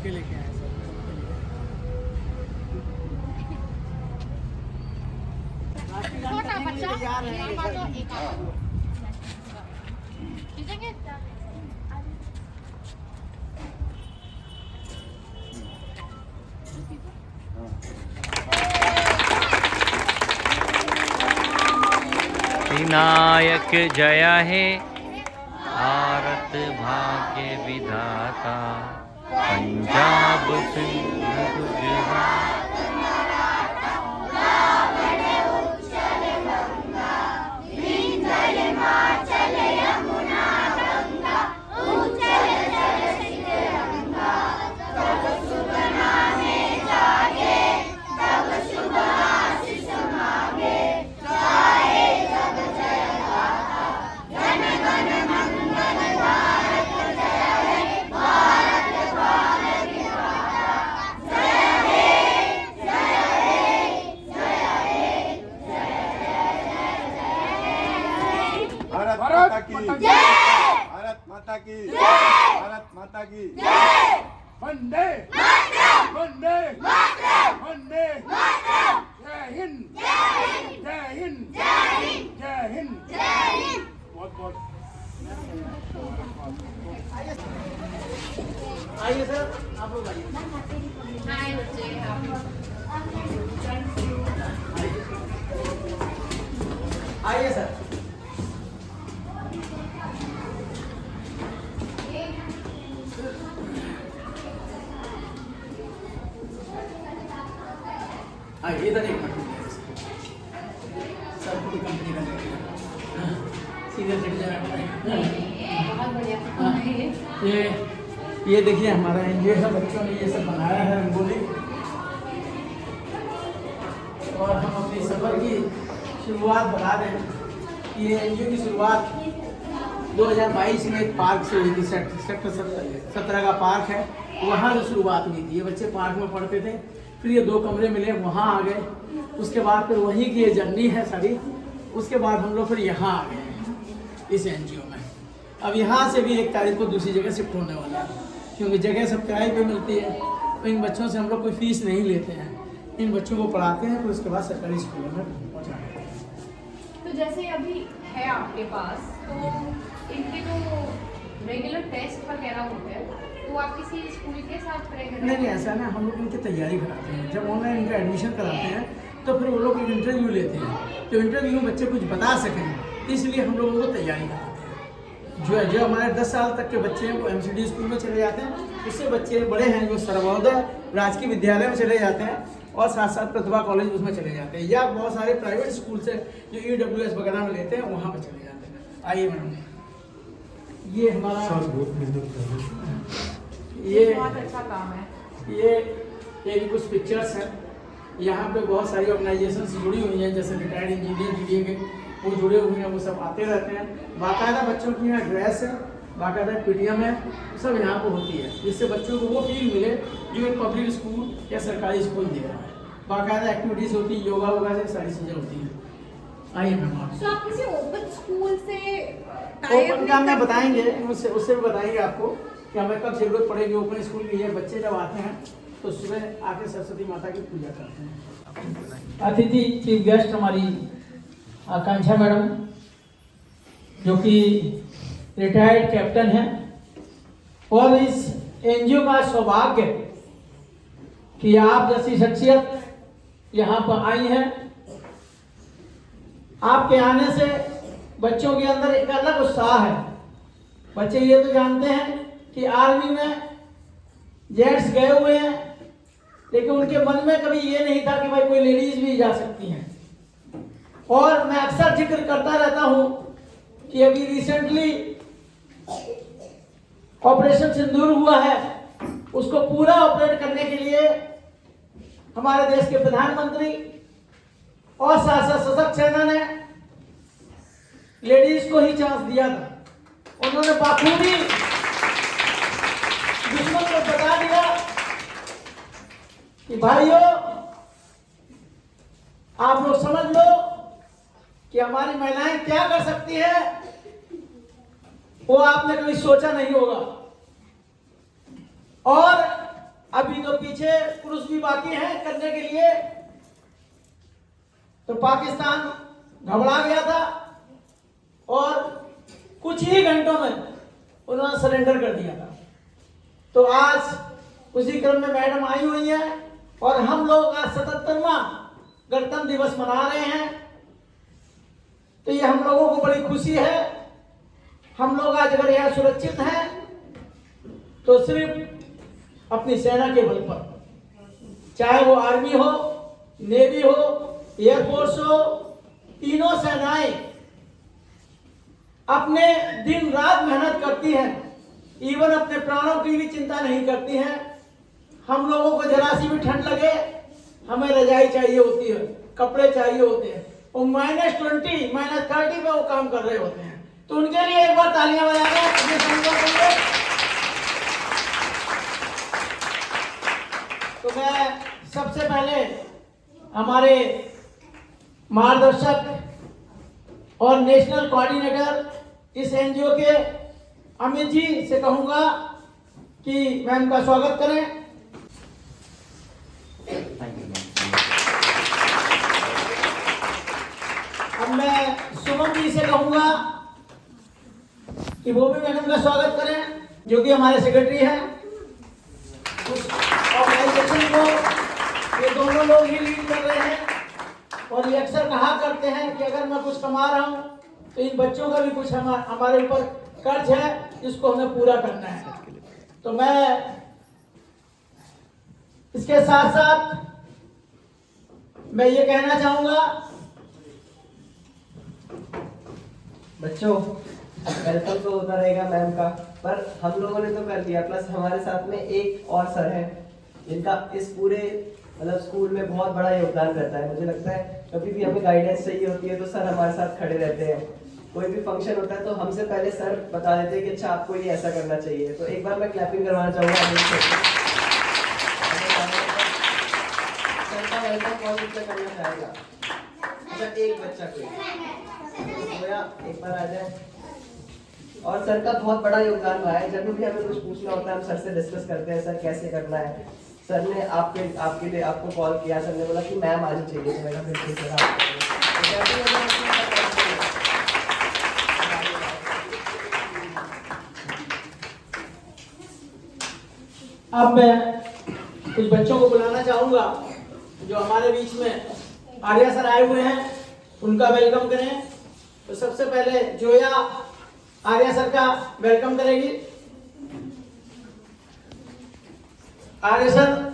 Bouquet लेके आए sir छोटा बच्चा मामा तो एक खींचेंगे विनायक जय हे भारत भाग्य विधाता पंजाब सिंध गुजरात भारत माता की भारत माता की वंदे वंदे वंदे जय हिंद जय हिंद जय हिंद बहुत बहुत आइए सर आप लोग आइए हाय बच्चे आइए सर आइए इधर एक मिनट सर पूरी कंपनी का सीनियर सिटीजन बहुत बढ़िया ये देखिए हमारा एनजीओ है बच्चों ने ये सब बनाया है रंगोली और हम अपनी सफर की शुरुआत बता दें कि ये एनजीओ की शुरुआत 2022 में एक पार्क से हुई थी सेक्टर 17 का पार्क है वहाँ से शुरुआत हुई थी। ये बच्चे पार्क में पढ़ते थे फिर ये 2 कमरे मिले वहाँ आ गए उसके बाद फिर वहीं की ये जर्नी है सारी उसके बाद हम लोग फिर यहाँ आ गए इस एनजीओ में। अब यहाँ से भी 1 तारीख को दूसरी जगह शिफ्ट होने वाला है क्योंकि जगह सब किराए पे मिलती है तो इन बच्चों से हम लोग कोई फीस नहीं लेते हैं इन बच्चों को पढ़ाते हैं फिर उसके बाद सरकारी स्कूलों में पहुँचाते हैं। तो जैसे अभी है आपके पास तो इनके जो रेगुलर टेस्ट वगैरह होते हैं तो आप किसी स्कूल के साथ नहीं ऐसा ना हम लोग इनकी तैयारी कराते हैं जब ऑनलाइन इनका एडमिशन कराते हैं तो फिर वो लोग एक इंटरव्यू लेते हैं तो इंटरव्यू में बच्चे कुछ बता सकें इसलिए हम लोगों को तैयारी कराते हैं। जो हमारे 10 साल तक के बच्चे हैं वो MCD स्कूल में चले जाते हैं उससे बच्चे बड़े हैं जो सर्वोदय राजकीय विद्यालय में चले जाते हैं और साथ साथ प्रतिभा कॉलेज उसमें चले जाते हैं या बहुत सारे प्राइवेट स्कूल से जो EWS वगैरह में लेते हैं वहाँ पर चले जाते हैं। आइए मैडम ये हमारा ये बहुत अच्छा काम है। ये कुछ पिक्चर्स हैं यहाँ पे बहुत सारी ऑर्गेनाइजेशंस जुड़ी हुई हैं जैसे रिटायर्ड इंजीनियर DDA के वो जुड़े हुए हैं वो सब आते रहते हैं बाकायदा बच्चों की यहाँ ड्रेस है बाकायदा PTM है सब यहाँ पे होती है जिससे बच्चों को वो फील मिले जो एक पब्लिक स्कूल या सरकारी स्कूल दे रहा है। बाकायदा एक्टिविटीज़ होती है योगा वोगा से सारी चीज़ें होती हैं। आइए मैम तो आप किसी ओपन स्कूल से ओपन का हमें बताएंगे उससे भी बताएंगे आपको कि हमें कब जरूरत पड़ेगी ओपन स्कूल की। ये बच्चे जब आते हैं तो सुबह आके सरस्वती माता की पूजा करते हैं। अतिथि चीफ गेस्ट हमारी आकांक्षा मैडम जो कि रिटायर्ड कैप्टन हैं और इस एनजीओ का सौभाग्य कि आप जैसी शख्सियत यहाँ पर आई हैं। आपके आने से बच्चों के अंदर एक अलग उत्साह है। बच्चे ये तो जानते हैं कि आर्मी में जेट्स गए हुए हैं लेकिन उनके मन में कभी ये नहीं था कि भाई कोई लेडीज भी जा सकती हैं। और मैं अक्सर जिक्र करता रहता हूं कि अभी रिसेंटली ऑपरेशन सिंदूर हुआ है उसको पूरा ऑपरेट करने के लिए हमारे देश के प्रधानमंत्री और साथ साथ सशक्त सेना ने लेडीज को ही चांस दिया था। उन्होंने बाखूबी दुश्मन को बता दिया कि भाइयों आप लोग समझ लो कि हमारी महिलाएं क्या कर सकती है वो आपने कभी सोचा नहीं होगा। और अभी तो पीछे पुरुष भी बाकी हैं करने के लिए। तो पाकिस्तान घबरा गया था और कुछ ही घंटों में उन्होंने सरेंडर कर दिया था। तो आज उसी क्रम में मैडम आई हुई है और हम लोग आज 77वां गणतंत्र दिवस मना रहे हैं। तो ये हम लोगों को बड़ी खुशी है। हम लोग आज अगर यहाँ सुरक्षित हैं तो सिर्फ अपनी सेना के बल पर, चाहे वो आर्मी हो, नेवी हो, एयरफोर्स हो, तीनों सेनाएं अपने दिन रात मेहनत करती हैं, इवन अपने प्राणों की भी चिंता नहीं करती हैं। हम लोगों को जरा सी भी ठंड लगे हमें रजाई चाहिए होती है, कपड़े चाहिए होते हैं, वो -20 -30 पे वो काम कर रहे होते हैं। तो उनके लिए एक बार तालियां बजाएं अपने सैनिकों के लिए। तो मैं सबसे पहले हमारे मार्गदर्शक और नेशनल कोऑर्डिनेटर इस एनजीओ के अमित जी से कहूंगा कि मैम का स्वागत करें। अब मैं सुमन जी से कहूंगा कि वो भी मैडम का स्वागत करें, जो कि हमारे सेक्रेटरी हैं। उस ऑर्गेनाइजेशन को ये दोनों लोग ही लीड कर रहे हैं और ये अक्सर कहा करते हैं कि अगर मैं कुछ कमा रहा हूं तो इन बच्चों का भी कुछ हमारे ऊपर कर्ज है जिसको हमें पूरा करना है। तो मैं इसके साथ साथ मैं ये कहना चाहूंगा, बच्चों वेलकम तो होता रहेगा मैम का, पर हम लोगों ने तो कर दिया, प्लस हमारे साथ में एक और सर है जिनका इस पूरे मतलब स्कूल में बहुत बड़ा योगदान रहता है। मुझे लगता है कभी भी हमें गाइडेंस चाहिए होती है तो सर हमारे साथ खड़े रहते हैं। कोई भी फंक्शन होता है तो हमसे पहले सर बता देते हैं कि अच्छा आपको ये ऐसा करना चाहिए। तो एक बार मैं क्लैपिंग करवाना चाहूँगा। सर का वेलकम कौन करना चाहेगा? अच्छा एक बच्चा कोई एक बार आ जाए। और सर का बहुत बड़ा योगदान रहा है। जब भी हमें कुछ पूछना होता है हम सर से डिस्कस करते हैं, सर कैसे करना है। सर ने आपके लिए आपको कॉल किया, सर ने बोला कि मैम आज चाहिए, तो मैंने फिर ठीक है। अब मैं कुछ बच्चों को बुलाना चाहूंगा जो हमारे बीच में आर्या सर आए हुए हैं, उनका वेलकम करें। तो सबसे पहले जोया आर्या सर का वेलकम करेगी। आर्या सर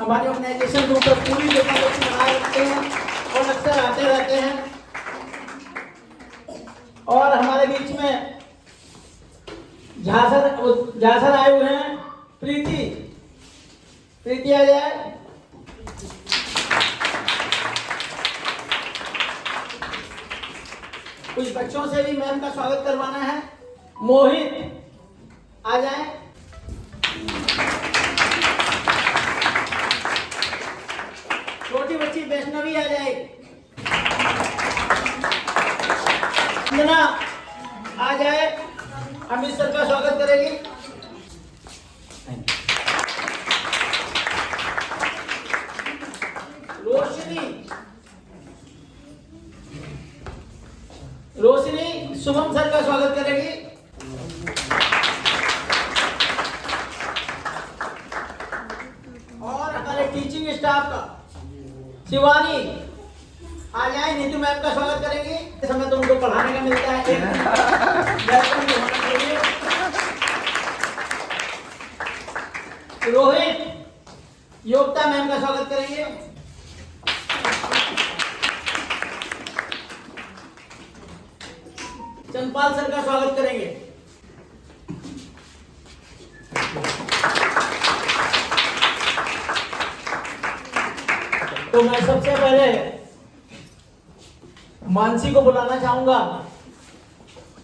हमारी ऑर्गेनाइजेशन के ऊपर पूरी जिम्मेदारी बनाए रखते हैं और अक्सर आते रहते हैं। और हमारे बीच में झासर आए हुए हैं प्रीति आ जाए। कुछ बच्चों से भी मैम का स्वागत करवाना है। मोहित आ जाए। छोटी बच्ची वैष्णवी आ जाए। अंजना आ जाए, अमित सर का स्वागत करेगी। रोशनी शुभम सर का स्वागत करेगी। और हमारे टीचिंग स्टाफ का शिवानी आ जाए, नीतू मैम का स्वागत करेंगी। इस समय तो उनको पढ़ाने का मिलता है, एक वेलकम भी होना चाहिए। रोहित योगिता मैम का स्वागत करेंगे। चंदपाल सर का स्वागत करेंगे। तो मैं सबसे पहले मानसी को बुलाना चाहूंगा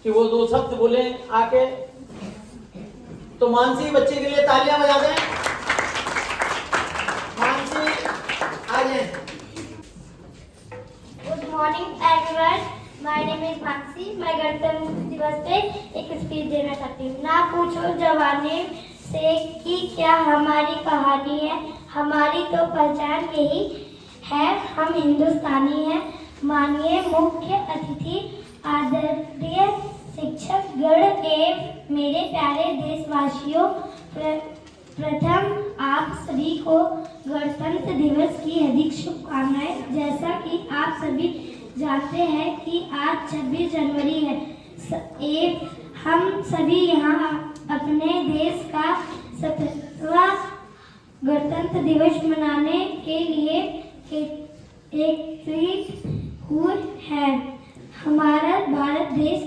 कि वो 2 शब्द बोले आके। तो मानसी बच्चे के लिए तालियां बजा दें। मानसी आ जाए। Good morning everyone, my name is Mansi. मैं गणतंत्र दिवस पे एक स्पीच देना चाहती हूँ। ना पूछो जवानी से कि क्या हमारी कहानी है। हमारी तो पहचान यही है, हम हिंदुस्तानी हैं। माननीय मुख्य अतिथि, आदरणीय शिक्षक गण एवं मेरे प्यारे देशवासियों, प्रथम आप सभी को गणतंत्र दिवस की हार्दिक शुभकामनाएं। जैसा कि आप सभी जानते हैं कि आज 26 जनवरी है एवं हम सभी यहाँ अपने देश का 70वां गणतंत्र दिवस मनाने के लिए एकत्रित हुए हैं। हमारा भारत देश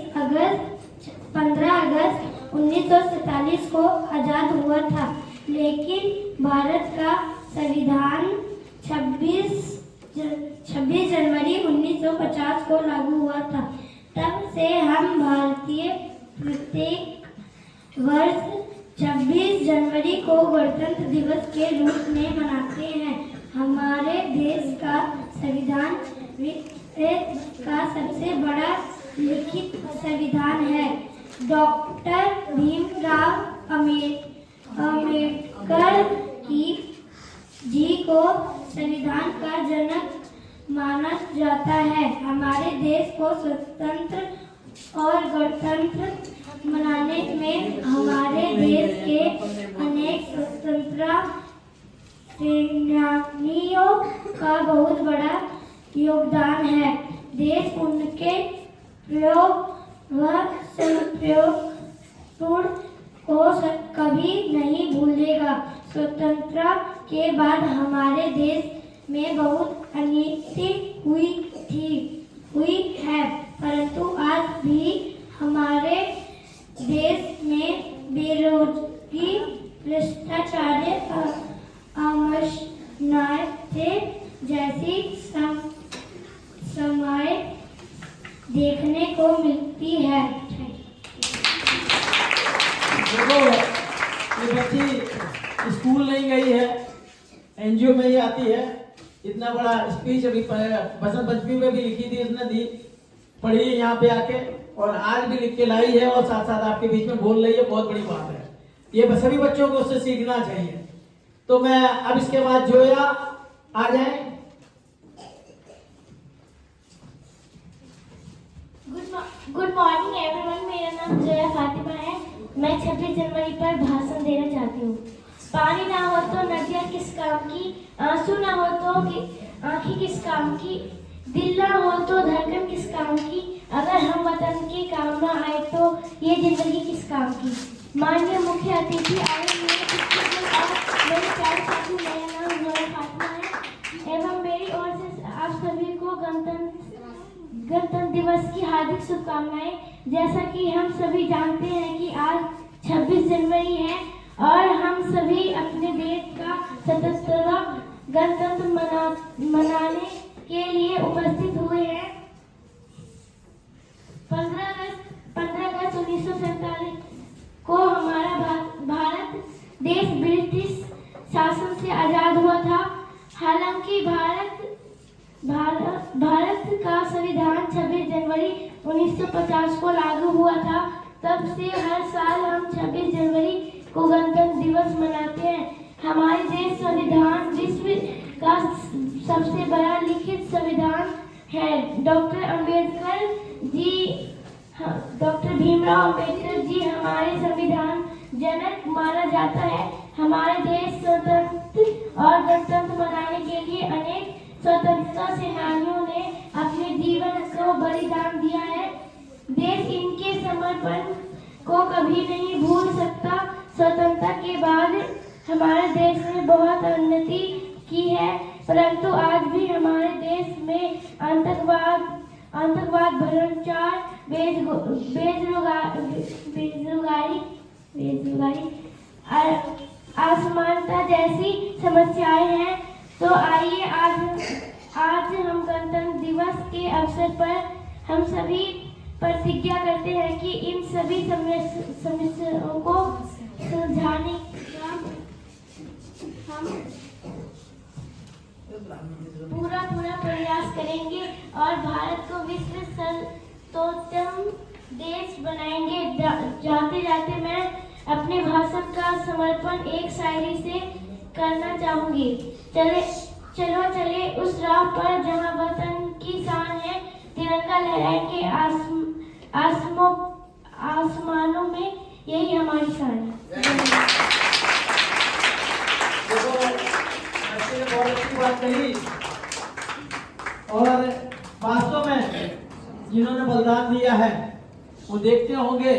15 अगस्त 1947 को आज़ाद हुआ था, लेकिन भारत का संविधान 26 जनवरी 1950 को लागू हुआ था। तब से हम भारतीय प्रत्येक वर्ष 26 जनवरी को गणतंत्र दिवस के रूप में मनाते हैं। हमारे देश का संविधान विश्व का सबसे बड़ा लिखित संविधान है। डॉक्टर भीमराव अम्बेडकर जी को संविधान का जनक माना जाता है। हमारे देश को स्वतंत्र और गणतंत्र मनाने में हमारे देश के अनेक स्वतंत्रता सेनानियों का बहुत बड़ा योगदान है। देश उनके प्रयोग व संप्रयोग को कभी नहीं भूलेगा। स्वतंत्रता के बाद हमारे देश में बहुत अनिति हुई है, परंतु आज भी हमारे देश में बेरोजगारी, भ्रष्टाचार, अमरनाथे जैसी समस्याएं देखने को मिलती है। देखो, ये बच्ची स्कूल नहीं गई है, एनजीओ में ही आती है। इतना बड़ा स्पीच अभी बसंत पंचमी में भी लिखी थी, इसने दी, पढ़ी यहाँ पे आके, और आज भी लिख के लाई है, और साथ साथ आपके बीच में बोल रही है। बहुत बड़ी बात है, ये सभी बच्चों को उससे सीखना चाहिए। तो मैं अब इसके बाद जोया आ जाए। गुड मॉर्निंग एवरीवन, मेरा नाम जोया फातिमा है। मैं 26 जनवरी पर भाषण देना चाहती हूँ। पानी ना हो तो नदियाँ किस काम की, आंसू ना हो तो आंखें किस काम की, दिल ना हो तो धड़कन किस काम की, अगर हम वतन के काम ना आए तो ये जिंदगी किस काम की। माननीय मुख्य अतिथि आए मेरे प्यारे साथी, मेरा नाम जोया फातिमा है एवं मेरी ओर से आप सभी को गणतंत्र दिवस की हार्दिक शुभकामनाएं। जैसा कि हम सभी जानते हैं कि आज 26 जनवरी है और हम सभी अपने देश का 77वां गणतंत्र मनाने के लिए उपस्थित हुए हैं। 15 अगस्त 1947 को हमारा भारत देश ब्रिटिश शासन से आजाद हुआ था। हालांकि भारत का संविधान 26 जनवरी 1950 को लागू हुआ था। तब से हर साल हम 26 जनवरी को गणतंत्र दिवस मनाते हैं। हमारे देश संविधान विश्व का सबसे बड़ा लिखित संविधान है। डॉक्टर भीमराव अम्बेडकर जी हमारे संविधान जनक माना जाता है। हमारे देश स्वतंत्र और गणतंत्र मनाने के लिए अनेक स्वतंत्रता सेनानियों ने अपने जीवन को बलिदान दिया है। देश इनके समर्पण को कभी नहीं भूल सकता। स्वतंत्रता के बाद हमारे देश ने बहुत उन्नति की है, परंतु आज भी हमारे देश में आतंकवाद, भ्रष्टाचार, बेरोजगारी, असमानता जैसी समस्याएं हैं। तो आइए आज हम गणतंत्र दिवस के अवसर पर हम सभी प्रतिज्ञा करते हैं कि इन सभी समस्याओं को सुलझाने का हम पूरा प्रयास करेंगे और भारत को विश्व सर्वोत्तम देश बनाएंगे। जाते जाते मैं अपने भाषण का समर्पण एक शायरी से करना चाहूंगी। चले उस राह पर जहां वतन की शान है, तिरंगा लहराएंगे आसमानों में, यही हमारी शान है। देखो बच्चे ने बहुत अच्छी बात कही, और वास्तव में जिन्होंने बलिदान दिया है वो देखते होंगे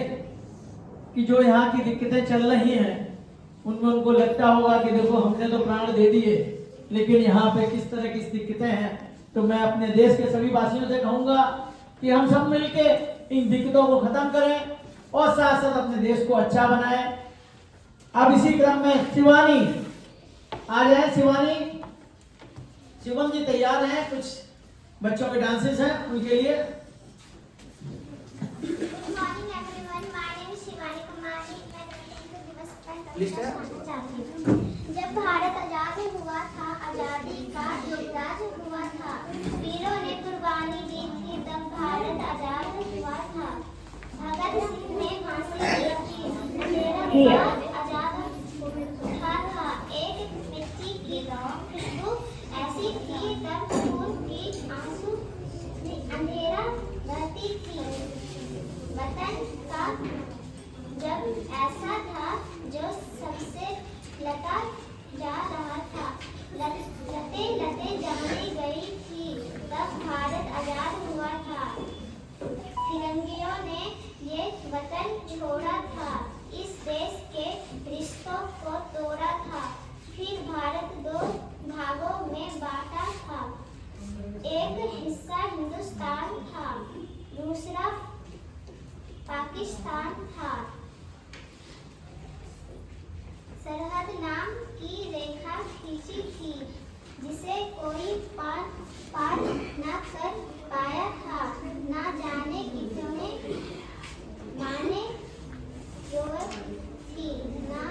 कि जो यहाँ की दिक्कतें चल रही हैं उनमें उनको लगता होगा कि देखो हमने तो प्राण दे दिए, लेकिन यहाँ पे किस तरह की दिक्कतें हैं। तो मैं अपने देश के सभी वासियों से कहूँगा कि हम सब मिलके इन दिक्कतों को खत्म करें और साथ साथ अपने देश को अच्छा बनाएं। अब इसी क्रम में शिवानी आ जाए। शिवम जी तैयार हैं, कुछ बच्चों के डांसेस हैं उनके लिए। जब भारत आजाद हुआ था, आजादी का युवराज हुआ था, वीरों ने कुर्बानी दी थी, तब भारत आजाद हुआ था। भगत सिंह ने फांसी ली थी, मेरा भारत आजाद हुआ था। एक मिट्टी की खुशबू ऐसी थी, तब खून की आंसू अंधेरा बहती थी। वतन का जब ऐसा था जो सबसे लता जा रहा था, लते जाने गई थी, तब भारत आजाद हुआ था। फिरंगियों ने ये वतन छोड़ा था, इस देश के रिश्तों को तोड़ा था, फिर भारत दो भागों में बांटा था। एक हिस्सा हिंदुस्तान था, दूसरा पाकिस्तान था। सरहद नाम की रेखा खींची थी, जिसे कोई पार न कर पाया था। ना जाने कितने माने जोर थी, ना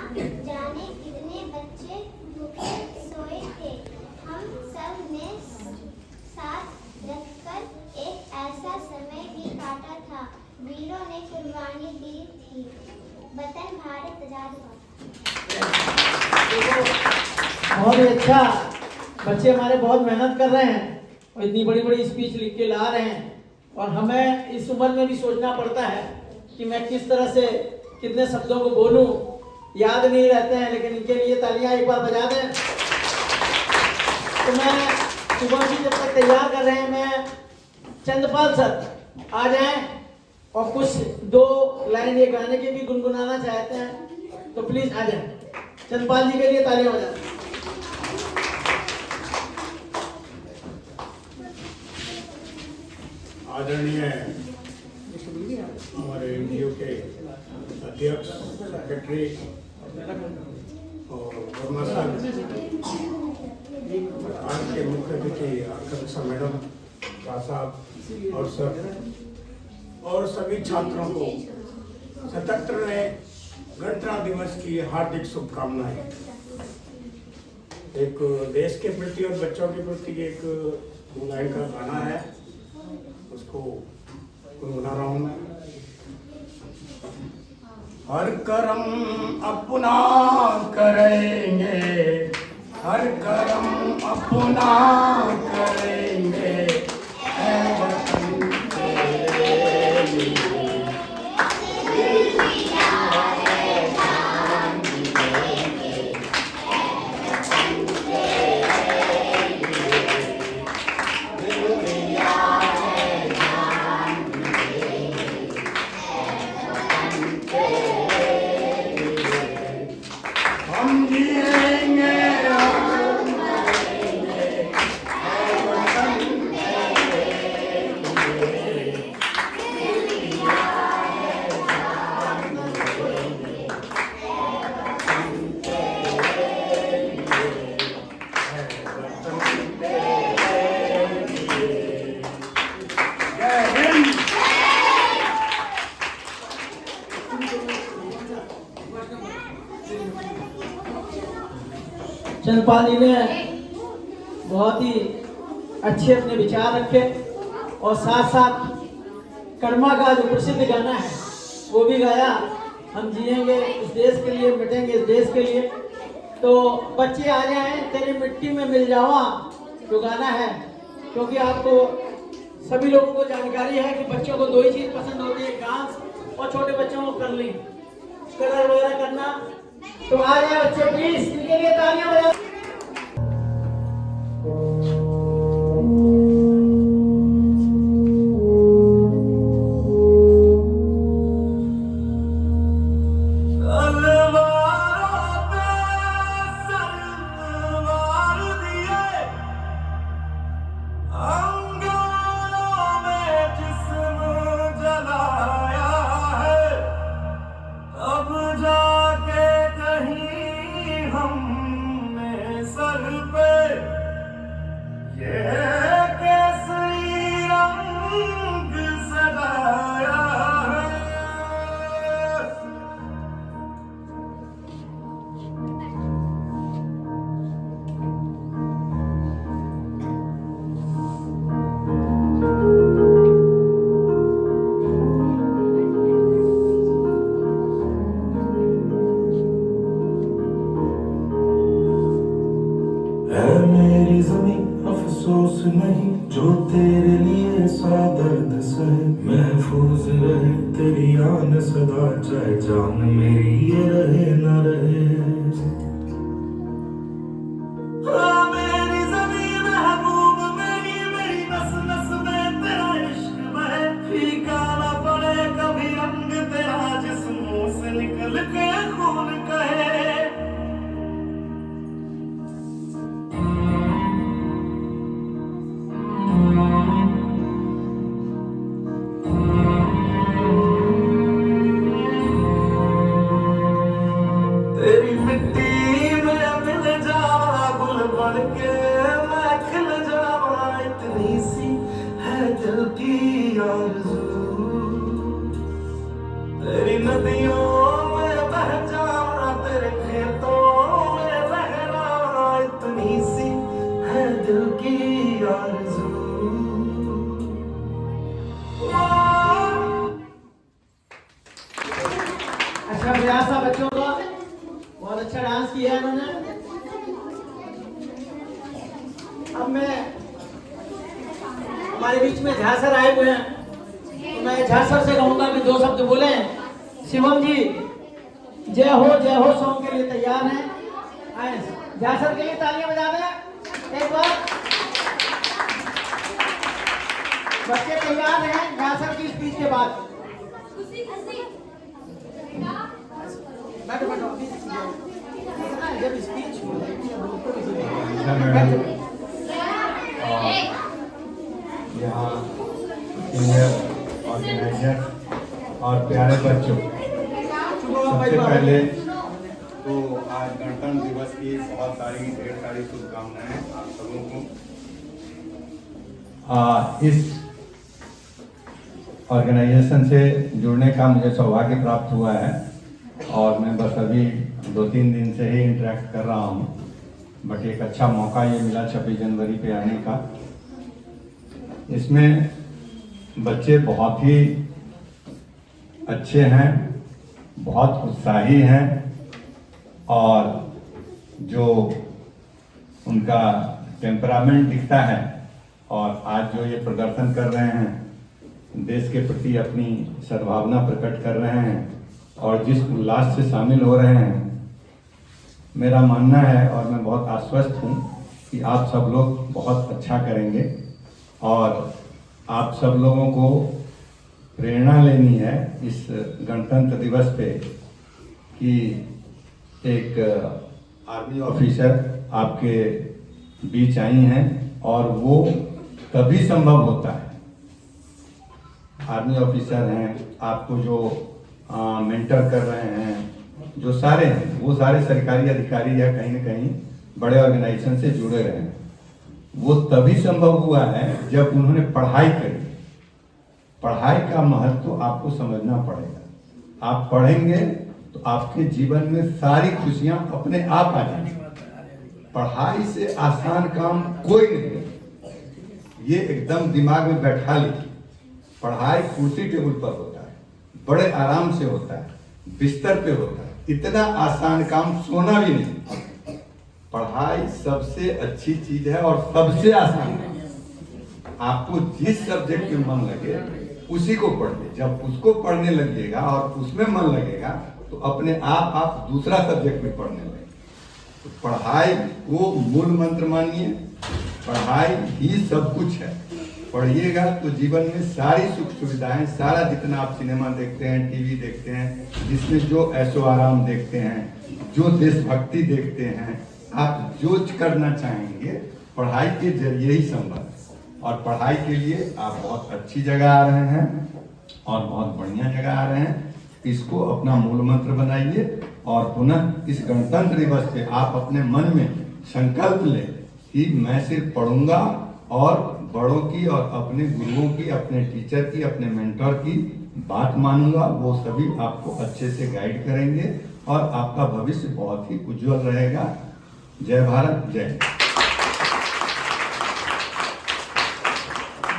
जाने कितने बच्चे भूखे सोए थे। हम सब ने साथ रखकर एक ऐसा समय भी काटा था, वीरों ने कुर्बानी दी थी, वतन भारत आजाद हुआ। बहुत ही अच्छा, बच्चे हमारे बहुत मेहनत कर रहे हैं और इतनी बड़ी बड़ी स्पीच लिख के ला रहे हैं। और हमें इस उम्र में भी सोचना पड़ता है कि मैं किस तरह से कितने शब्दों को बोलूं, याद नहीं रहते हैं, लेकिन इनके लिए तालियां एक बार बजा दें। तो मैं सुबह जी जब तक तैयार कर रहे हैं, मैं चंद्रपाल सर आ जाएं और कुछ 2 लाइन ये गाने के भी गुनगुनाना चाहते हैं, तो प्लीज आ जाएं। चंद्रपाल जी के लिए तालियां हो जाए। आदरणीय हमारे एनजीओ के अध्यक्ष, सेक्रेटरी और वर्मा साहब, आज के मुख्य अतिथि आकांक्षा मैडम, साहब और सर, और सभी छात्रों को 77वें गणतंत्र दिवस की हार्दिक शुभकामनाएं। एक देश के प्रति और बच्चों के प्रति एक गुनगुनाई का गाना है, उसको गुनगुना रहा हूं मैं। हर कर्म अपना करेंगे, हर कर्म अपना करेंगे, है वतन तेरे लिए। हम जिएंगे हम मरेंगे, है वतन तेरे लिए। दिया है जान देंगे, है वतन तेरे लिए, है वतन तेरे लिए। जय हिंद। चंद्रपाल जी ने बहुत ही अच्छे अपने विचार रखे और साथ साथ कर्मा का जो प्रसिद्ध गाना है वो भी गाया। हम जिएंगे इस देश के लिए, मिटेंगे इस देश के लिए। तो बच्चे आ जाएं, तेरी मिट्टी में मिल जावा जो गाना है, क्योंकि आपको सभी लोगों को जानकारी है कि बच्चों को 2 ही चीज़ पसंद होती है, डांस और छोटे बच्चों को करलिंग, कलर वगैरह करना। तो आ जाए बच्चे प्लीज, इनके लिए तालियां बजाओ। अफसोस नहीं जो तेरे लिए सा दर्द सहे, महफूज रहे तेरी आन सदा, चाहे जान मेरी ये रहे न रहे। मेरी ज़मीं महबूब मेरी, मेरी नस नस में तेरा इश्क बहे, फीका न पड़े कभी रंग तेरा, जिस मुंह से निकल के खून कहे। तेरी नदियों में बह जाना, तेरे खेतों में लहराना, इतनी सी है दिल की आरज़ू। अच्छा प्रयास था बच्चों का, बहुत अच्छा डांस किया है इन्होंने। अब मैं हमारे बीच में झा सर आए हुए हैं, तो मैं झा सर से कहूंगा कि 2 शब्द बोले। शिवम जी जय हो सॉन्ग के लिए तैयार हैं, आए झा सर के लिए तालियां बजा दें एक बार। बच्चे तैयार हैं झा सर की स्पीच के बाद। जब स्पीच यहाँ सीनियर ऑर्गेनाइजर और प्यारे बच्चों, सबसे पहले तो आज गणतंत्र दिवस की ढेर सारी शुभकामनाएं आप सबों को। इस ऑर्गेनाइजेशन से जुड़ने का मुझे सौभाग्य प्राप्त हुआ है और मैं बस अभी 2-3 दिन से ही इंटरेक्ट कर रहा हूँ, बट एक अच्छा मौका ये मिला 26 जनवरी पे आने का। इसमें बच्चे बहुत ही अच्छे हैं, बहुत उत्साही हैं और जो उनका टेम्परामेंट दिखता है और आज जो ये प्रदर्शन कर रहे हैं, देश के प्रति अपनी सद्भावना प्रकट कर रहे हैं और जिस उल्लास से शामिल हो रहे हैं, मेरा मानना है और मैं बहुत आश्वस्त हूँ कि आप सब लोग बहुत अच्छा करेंगे और आप सब लोगों को प्रेरणा लेनी है इस गणतंत्र दिवस पे कि एक आर्मी ऑफिसर आपके बीच आई हैं और वो तभी संभव होता है। आर्मी ऑफिसर हैं, आपको जो मेंटर कर रहे हैं, जो सारे हैं वो सारे सरकारी अधिकारी या कहीं न कहीं बड़े ऑर्गेनाइजेशन से जुड़े रहे हैं। वो तभी संभव हुआ है जब उन्होंने पढ़ाई करी। पढ़ाई का महत्व आपको समझना पड़ेगा। आप पढ़ेंगे तो आपके जीवन में सारी खुशियां अपने आप आ जाएंगी। पढ़ाई से आसान काम कोई नहीं है, ये एकदम दिमाग में बैठा लीजिए। पढ़ाई कुर्सी टेबल पर होता है, बड़े आराम से होता है, बिस्तर पे होता है। इतना आसान काम सोना भी नहीं। पढ़ाई सबसे अच्छी चीज है और सबसे आसान है। आपको जिस सब्जेक्ट में मन लगे उसी को पढ़िए। जब उसको पढ़ने लगेगा और उसमें मन लगेगा तो अपने आप दूसरा सब्जेक्ट भी पढ़ने लगेंगे। तो पढ़ाई को मूल मंत्र मानिए। पढ़ाई ही सब कुछ है। पढ़िएगा तो जीवन में सारी सुख सुविधाएं, सारा जितना आप सिनेमा देखते हैं, टीवी देखते हैं, जिसमें जो ऐशो आराम देखते हैं, जो देशभक्ति देखते हैं, आप जो करना चाहेंगे पढ़ाई के जरिए ही संभव है। और पढ़ाई के लिए आप बहुत अच्छी जगह आ रहे हैं और बहुत बढ़िया जगह आ रहे हैं। इसको अपना मूल मंत्र बनाइए और पुनः इस गणतंत्र दिवस पे आप अपने मन में संकल्प लें कि मैं सिर्फ पढ़ूंगा और बड़ों की और अपने गुरुओं की, अपने टीचर की, अपने मेंटर की बात मानूंगा। वो सभी आपको अच्छे से गाइड करेंगे और आपका भविष्य बहुत ही उज्जवल रहेगा। जय भारत, जय।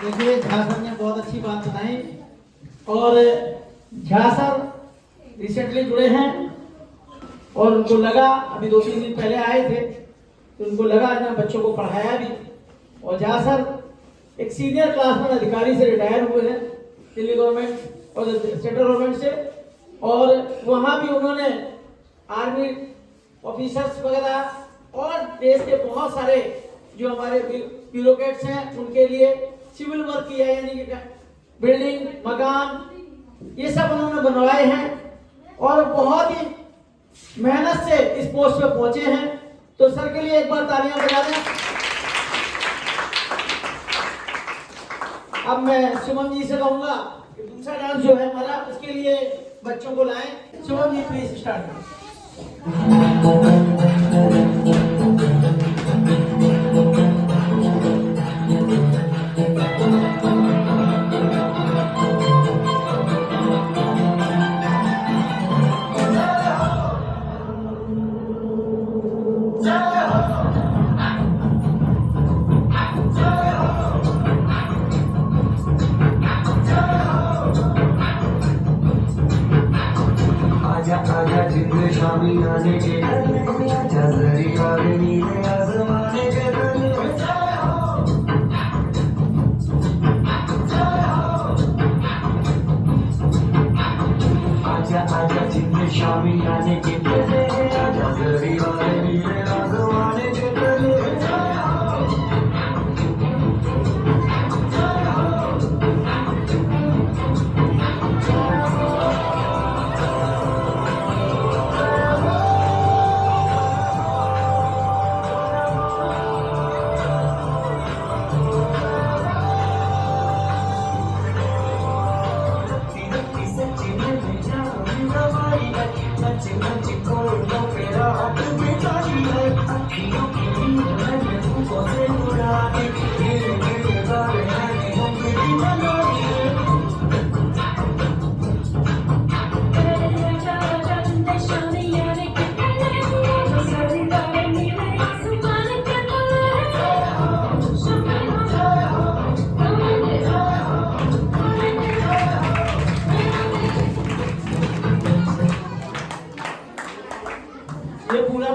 देखिए, झा सर ने बहुत अच्छी बात बताई। और झा सर रिसेंटली जुड़े हैं और उनको लगा, अभी 2-3 दिन पहले आए थे, तो उनको लगा ना बच्चों को पढ़ाया भी। और झा सर एक सीनियर क्लास वन अधिकारी से रिटायर हुए हैं दिल्ली गवर्नमेंट और सेंट्रल गवर्नमेंट से। और वहाँ भी उन्होंने आर्मी ऑफिसर्स वगैरह और देश के बहुत सारे जो हमारे ब्यूरोक्रेट्स हैं उनके लिए सिविल वर्क किया, यानी कि बिल्डिंग, मकान, ये सब उन्होंने बनवाए हैं और बहुत ही मेहनत से इस पोस्ट पे पहुंचे हैं। तो सर के लिए एक बार तालियां बजा दें। अब मैं शुभम जी से कहूंगा कि दूसरा डांस जो है हमारा, उसके लिए बच्चों को लाएं। शुभम जी प्लीज स्टार्ट करें।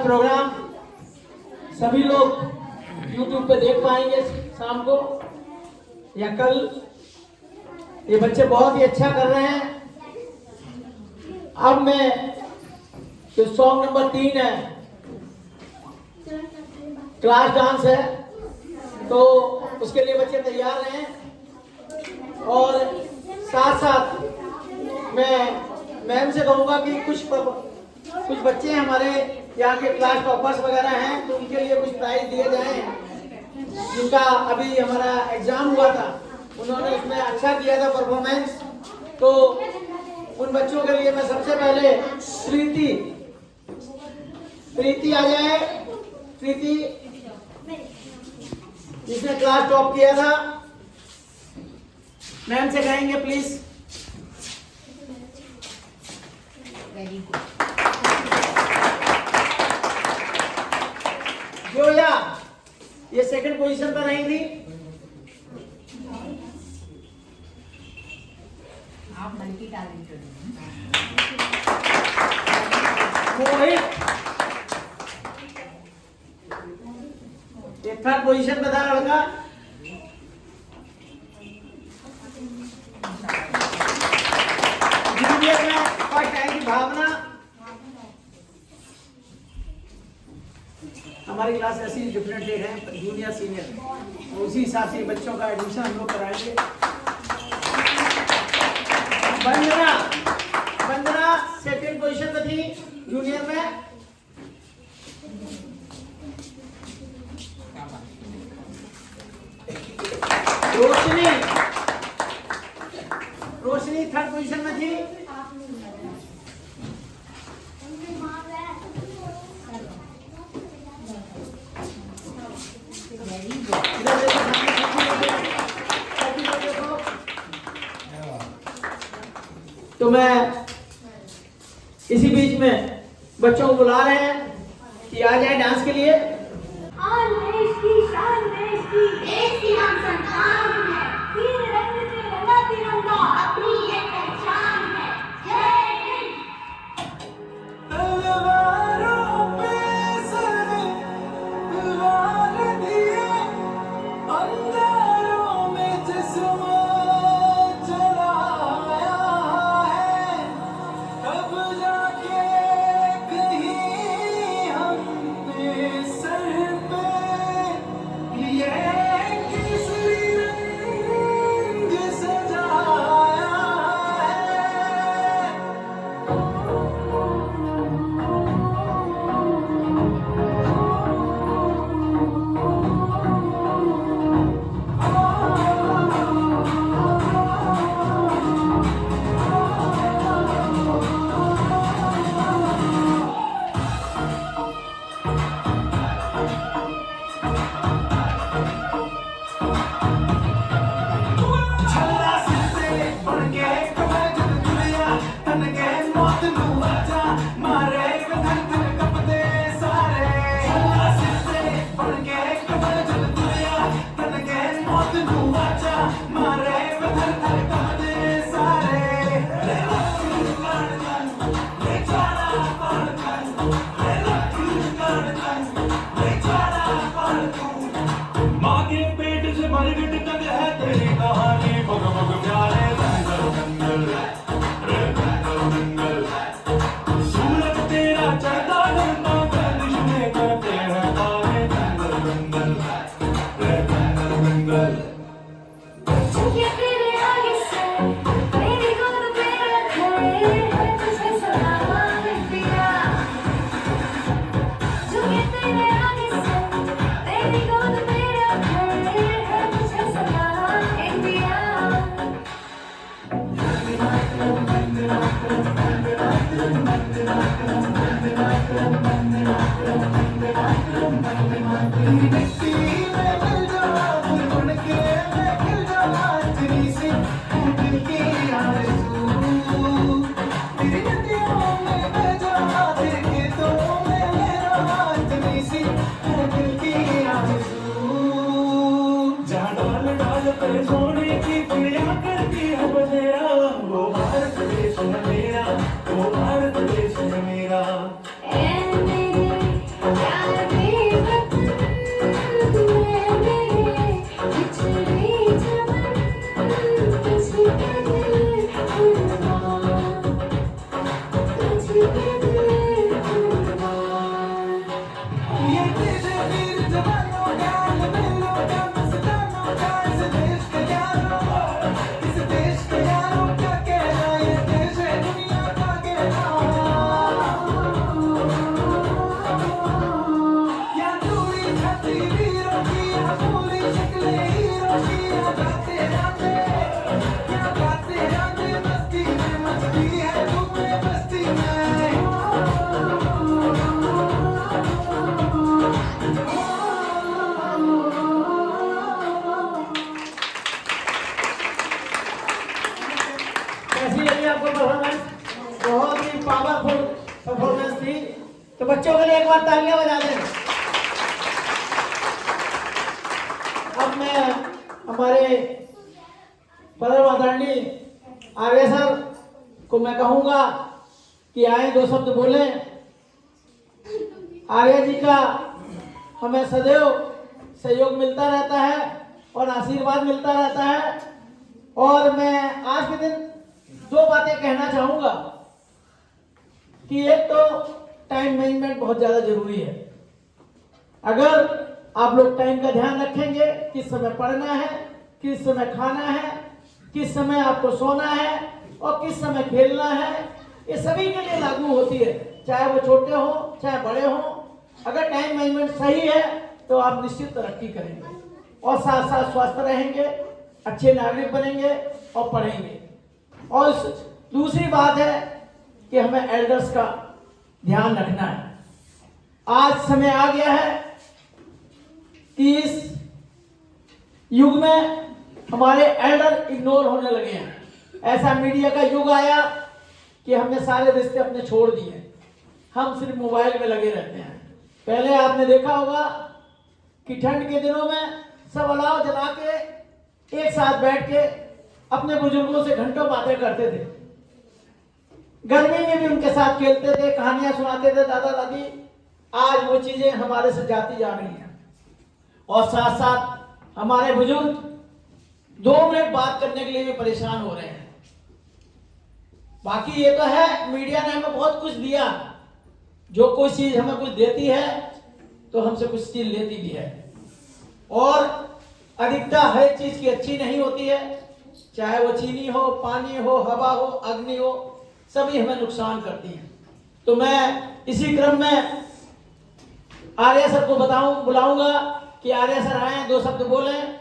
प्रोग्राम सभी लोग YouTube पे देख पाएंगे शाम को या कल। ये बच्चे बहुत ही अच्छा कर रहे हैं। अब मैं जो सॉन्ग नंबर 3 है, क्लास डांस है, तो उसके लिए बच्चे तैयार हैं। और साथ साथ मैं मैम से कहूँगा कि कुछ बच्चे हमारे यहाँ के क्लास टॉपर्स वगैरह हैं, तो उनके लिए कुछ प्राइज दिए जाएं। जिनका अभी हमारा एग्जाम हुआ था, उन्होंने इसमें अच्छा किया था परफॉर्मेंस, तो उन बच्चों के लिए मैं सबसे पहले प्रीति आ जाए। प्रीति जिसने क्लास टॉप किया था, मैम से कहेंगे प्लीज। Very good. जोया ये सेकंड पोजीशन पर रही थी। आप मल्टी टैलेंटेड हैं। थर्ड पोजीशन में था लड़का। जूनियर में फर्स्ट आई थी भावना। हमारी क्लास ऐसी डिफरेंटेड है जूनियर सीनियर, तो उसी हिसाब से बच्चों का एडमिशन हम लोग कराएंगे। वंदना सेकंड पोजीशन में थी जूनियर में। रोशनी थर्ड पोजीशन में थी। तो मैं इसी बीच में बच्चों को बुला रहे हैं कि आ जाए डांस के लिए। और देश की शान, देश की हम संतान हैं, तीन रंग से रंगा तिरंगा अपनी एक पहचान है। जय हिंद। तलवारों पे सर वार दिए, अंगारों में जिस्म जलाया है, तब जाके कहीं हमने सर पे ये केसरी रंग सजाया है। छल्ला से बढ़ के कमर जद दुनिया तन के मौत नू आजा मारे धन धन कपदे सारे। छल्ला से बढ़ के कमर जद दुनिया तन के मौत नू आजा मारे धन धन कपदे सारे। ले लक्ष्मी कान ले चारा पार कान, ले लक्ष्मी कान ले चारा पार तू। माँ के पेट से मरगट तक है तेरी कहानी, भग भग प्यारे दंगल दंगल रे दंगल दंगल। सूरज तेरा चढ़ता ढलता गर्दिश में करते हैं तारे, दंगल दंगल रे दंगल दंगल। झुके तेरे आगे से मेरी गोद पे रखे है तुझे सलाम दिया। झुके तेरे आगे से मेरी गोद पे रखे है तुझे सलाम दिया। मिट्टी में मिल जाओ फूल बन के मैं खिल जाऊं तेरी से दिल की आरज़ू। तेरी नदियों में बह जाऊं तेरे खेतों में लहरा तेरी सी दिल की आरज़ू। जहाँ डाल डाल पे सोने की चिड़िया करती है बसेरा, वो भारत देश है मेरा, वो भारत देश है मेरा। ये तेरे वीर जवानों का मिलो का मस्तानों का, इस देश के यारों, इस देश के यारों का कहना, ये देश है दुनिया का कहना। या दूरी छाती वीरों की, या पूरी शक्लें हीरों की, या गाते गाते मस्ती में मस्ती है तुम्हें बस्ती में। कैसी लगी आपको परफॉर्मेंस? बहुत ही पावरफुल परफॉर्मेंस थी। तो बच्चों के लिए एक बार तालियां बजा दें। अब मैं हमारे परम आदरणीय आर्य सर को मैं कहूंगा कि आए दो शब्द बोलें। आर्य जी का हमें सदैव सहयोग मिलता रहता है और आशीर्वाद मिलता रहता है। और मैं आज के दिन 2 बातें कहना चाहूँगा कि एक तो टाइम मैनेजमेंट बहुत ज़्यादा जरूरी है। अगर आप लोग टाइम का ध्यान रखेंगे, किस समय पढ़ना है, किस समय खाना है, किस समय आपको सोना है और किस समय खेलना है, ये सभी के लिए लागू होती है, चाहे वो छोटे हो चाहे बड़े हो। अगर टाइम मैनेजमेंट सही है तो आप निश्चित तरक्की करेंगे और साथ साथ स्वस्थ रहेंगे, अच्छे नागरिक बनेंगे और पढ़ेंगे। और दूसरी बात है कि हमें एल्डर्स का ध्यान रखना है। आज समय आ गया है कि इस युग में हमारे एल्डर इग्नोर होने लगे हैं। ऐसा मीडिया का युग आया कि हमने सारे रिश्ते अपने छोड़ दिए, हम सिर्फ मोबाइल में लगे रहते हैं। पहले आपने देखा होगा कि ठंड के दिनों में सब अलाव जला के एक साथ बैठ के अपने बुजुर्गों से घंटों बातें करते थे, गर्मी में भी उनके साथ खेलते थे, कहानियां सुनाते थे दादा दादी। आज वो चीजें हमारे से जाती जा रही हैं और साथ साथ हमारे बुजुर्ग 2 मिनट बात करने के लिए भी परेशान हो रहे हैं। बाकी ये तो है, मीडिया ने हमें बहुत कुछ दिया, जो कोई चीज हमें कुछ देती है तो हमसे कुछ चीज लेती भी है। और अधिकता हर चीज की अच्छी नहीं होती है, चाहे वो चीनी हो, पानी हो, हवा हो, अग्नि हो, सभी हमें नुकसान करती हैं। तो मैं इसी क्रम में आर्य सर को बुलाऊंगा कि आर्य सर आए, 2 शब्द बोलें।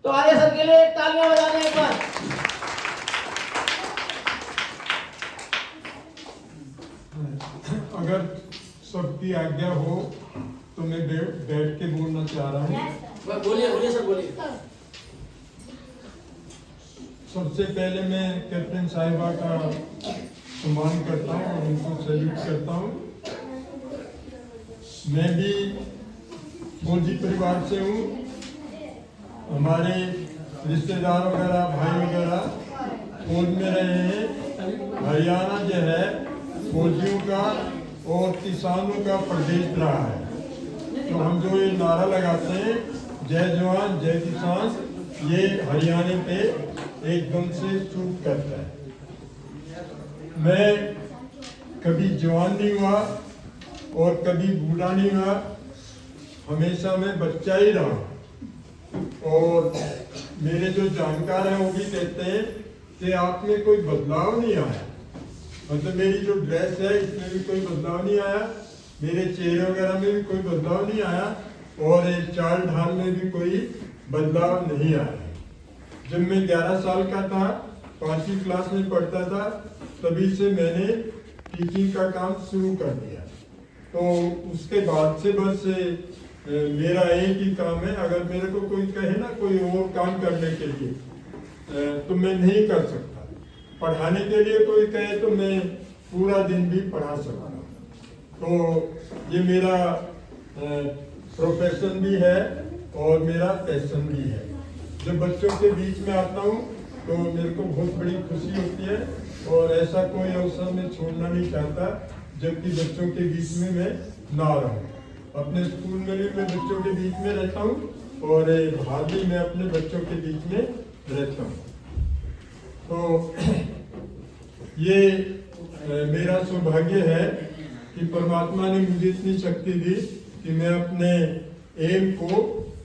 तो आर्य सर के लिए तालियां बजाने एक बार। अगर सबकी आज्ञा हो तो मैं बैठ के बोलना चाह रहा हूँ। बोलिए सर, बोलिए। सबसे पहले मैं कैप्टन साहिबा का सम्मान करता हूँ और उनको सैल्यूट करता हूँ। मैं भी फौजी परिवार से हूँ। हमारे रिश्तेदार वगैरह, भाई वगैरह फौज में रहे हैं। हरियाणा जो है फौजियों का और किसानों का प्रदेश रहा है। तो हम जो ये नारा लगाते हैं जय जवान जय किसान, ये हरियाणा पे एकदम से सूट करता है। मैं कभी जवान नहीं हुआ और कभी बूढ़ा नहीं हुआ, हमेशा मैं बच्चा ही रहा। और मेरे जो जानकार हैं वो भी कहते हैं कि आप में कोई बदलाव नहीं आया। मतलब मेरी जो ड्रेस है इसमें भी कोई बदलाव नहीं आया, मेरे चेहरे वगैरह में भी कोई बदलाव नहीं आया और चाल ढाल में भी कोई बदलाव नहीं आया। जब मैं 11 साल का था, 5वीं क्लास में पढ़ता था, तभी से मैंने टीचिंग का काम शुरू कर दिया। तो उसके बाद से बस मेरा एक ही काम है। अगर मेरे को कोई कहे ना कोई और काम करने के लिए तो मैं नहीं कर सकता। पढ़ाने के लिए कोई कहे तो मैं पूरा दिन भी पढ़ा सकता हूँ। तो ये मेरा प्रोफेशन भी है और मेरा पैशन भी है। जब बच्चों के बीच में आता हूँ तो मेरे को बहुत बड़ी खुशी होती है और ऐसा कोई अवसर मैं छोड़ना नहीं चाहता जबकि बच्चों के बीच में मैं ना रहूँ। अपने स्कूल में भी मैं बच्चों के बीच में रहता हूँ और बाहर भी मैं अपने बच्चों के बीच में रहता हूँ। तो ये मेरा सौभाग्य है कि परमात्मा ने मुझे इतनी शक्ति दी कि मैं अपने एम को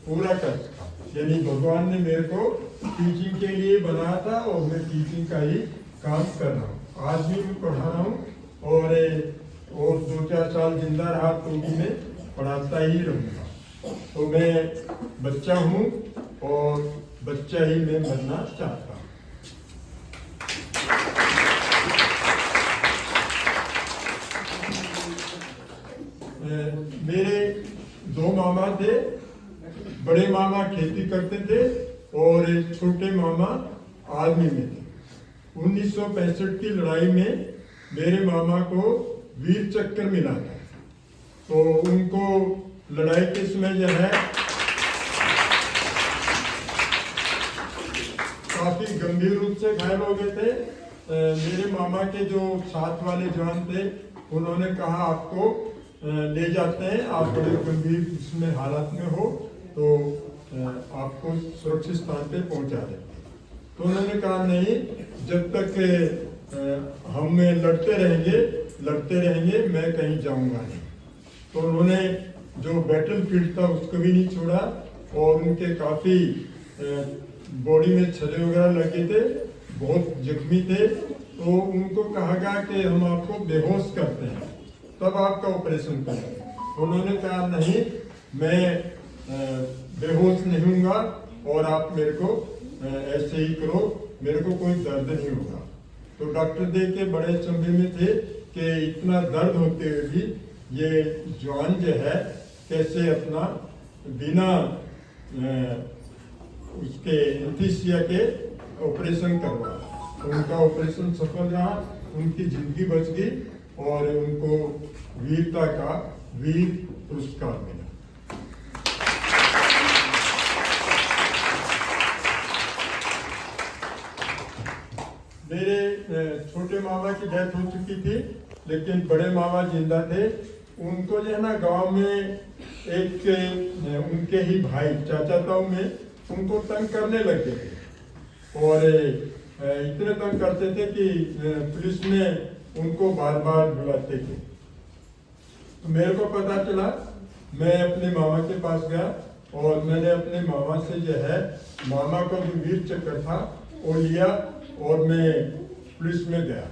पूरा कर सका। यानी भगवान ने मेरे को टीचिंग के लिए बनाया था और मैं टीचिंग का ही काम कर रहा हूँ। आज भी मैं पढ़ा रहा हूँ और 2-4 साल जिंदा रहा तो भी मैं पढ़ाता ही रहूँगा। तो मैं बच्चा हूँ और बच्चा ही मैं बनना चाहता हूँ। मेरे 2 मामा थे। बड़े मामा खेती करते थे और छोटे मामा आर्मी में थे। 1965 की लड़ाई में मेरे मामा को वीर चक्र मिला था। तो उनको लड़ाई के समय जो है काफी गंभीर रूप से घायल हो गए थे। मेरे मामा के जो साथ वाले जवान थे उन्होंने कहा आपको ले जाते हैं, आप बड़े गंभीर उसमें हालत में हो तो आपको सुरक्षित स्थान पे पहुंचा दें। तो उन्होंने कहा नहीं, जब तक हम लड़ते रहेंगे मैं कहीं जाऊंगा नहीं। तो उन्होंने जो बैटल फील्ड था उसको भी नहीं छोड़ा और उनके काफ़ी बॉडी में छले वगैरह लगे थे, बहुत जख्मी थे। तो उनको कहा गया कि हम आपको बेहोश करते हैं तब आपका ऑपरेशन करेंगे। उन्होंने कहा नहीं, मैं बेहोश नहीं हूँगा और आप मेरे को ऐसे ही करो, मेरे को कोई दर्द नहीं होगा। तो डॉक्टर देख के बड़े चंबे में थे कि इतना दर्द होते हुए भी ये जवान जो है कैसे अपना बिना उसके एनेस्थीसिया के ऑपरेशन करवा। तो उनका ऑपरेशन सफल रहा, उनकी जिंदगी बच गई और उनको वीरता का वीर पुरस्कार मिला। मेरे छोटे मामा की डेथ हो चुकी थी, लेकिन बड़े मामा जिंदा थे। उनको जो है ना गांव में एक उनके ही भाई चाचा ताऊ में उनको तंग करने लग गए थे और इतने तंग करते थे कि पुलिस में उनको बार बार बुलाते थे। तो मेरे को पता चला, मैं अपने मामा के पास गया और मैंने अपने मामा से जो है मामा का जो वीर चक्र था वो लिया और मैं पुलिस में गया।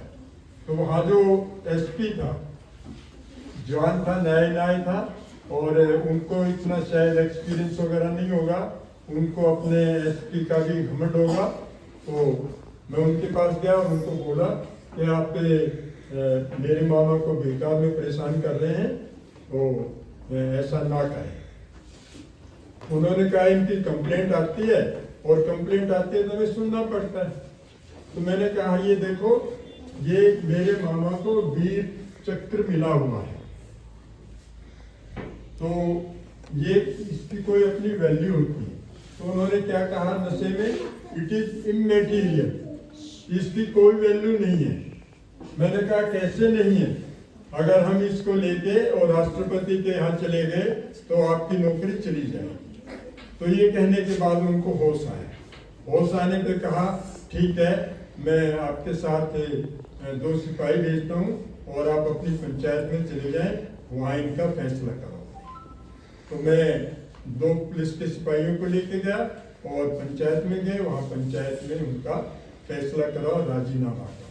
तो वहाँ जो एसपी था, जवान था, न्याय था और उनको इतना शायद एक्सपीरियंस वगैरह नहीं होगा, उनको अपने एसपी का भी घमंड होगा। तो मैं उनके पास गया और उनको बोला कि आप मेरे मामा को बेकार में परेशान कर रहे हैं, तो ऐसा ना करें। उन्होंने कहा इनकी कंप्लेंट आती है और कंप्लेंट आती है तो हमें सुनना पड़ता है। तो मैंने कहा ये देखो, ये मेरे मामा को वीर चक्र मिला हुआ है, तो ये इसकी कोई अपनी वैल्यू होती है। तो उन्होंने क्या कहा, नशे में इट इज इमैटीरियल, इसकी कोई वैल्यू नहीं है। मैंने कहा कैसे नहीं है, अगर हम इसको लेके और राष्ट्रपति के यहाँ चले गए तो आपकी नौकरी चली जाएगी। तो ये कहने के बाद उनको होश आया। होश आने पे कहा ठीक है, मैं आपके साथ 2 सिपाही भेजता हूँ और आप अपनी पंचायत में चले जाएं, वहाँ इनका फैसला करो। तो मैं 2 पुलिस के सिपाहियों को लेके गया और पंचायत में गए, वहाँ पंचायत में उनका फैसला करा, राजीनामा करा।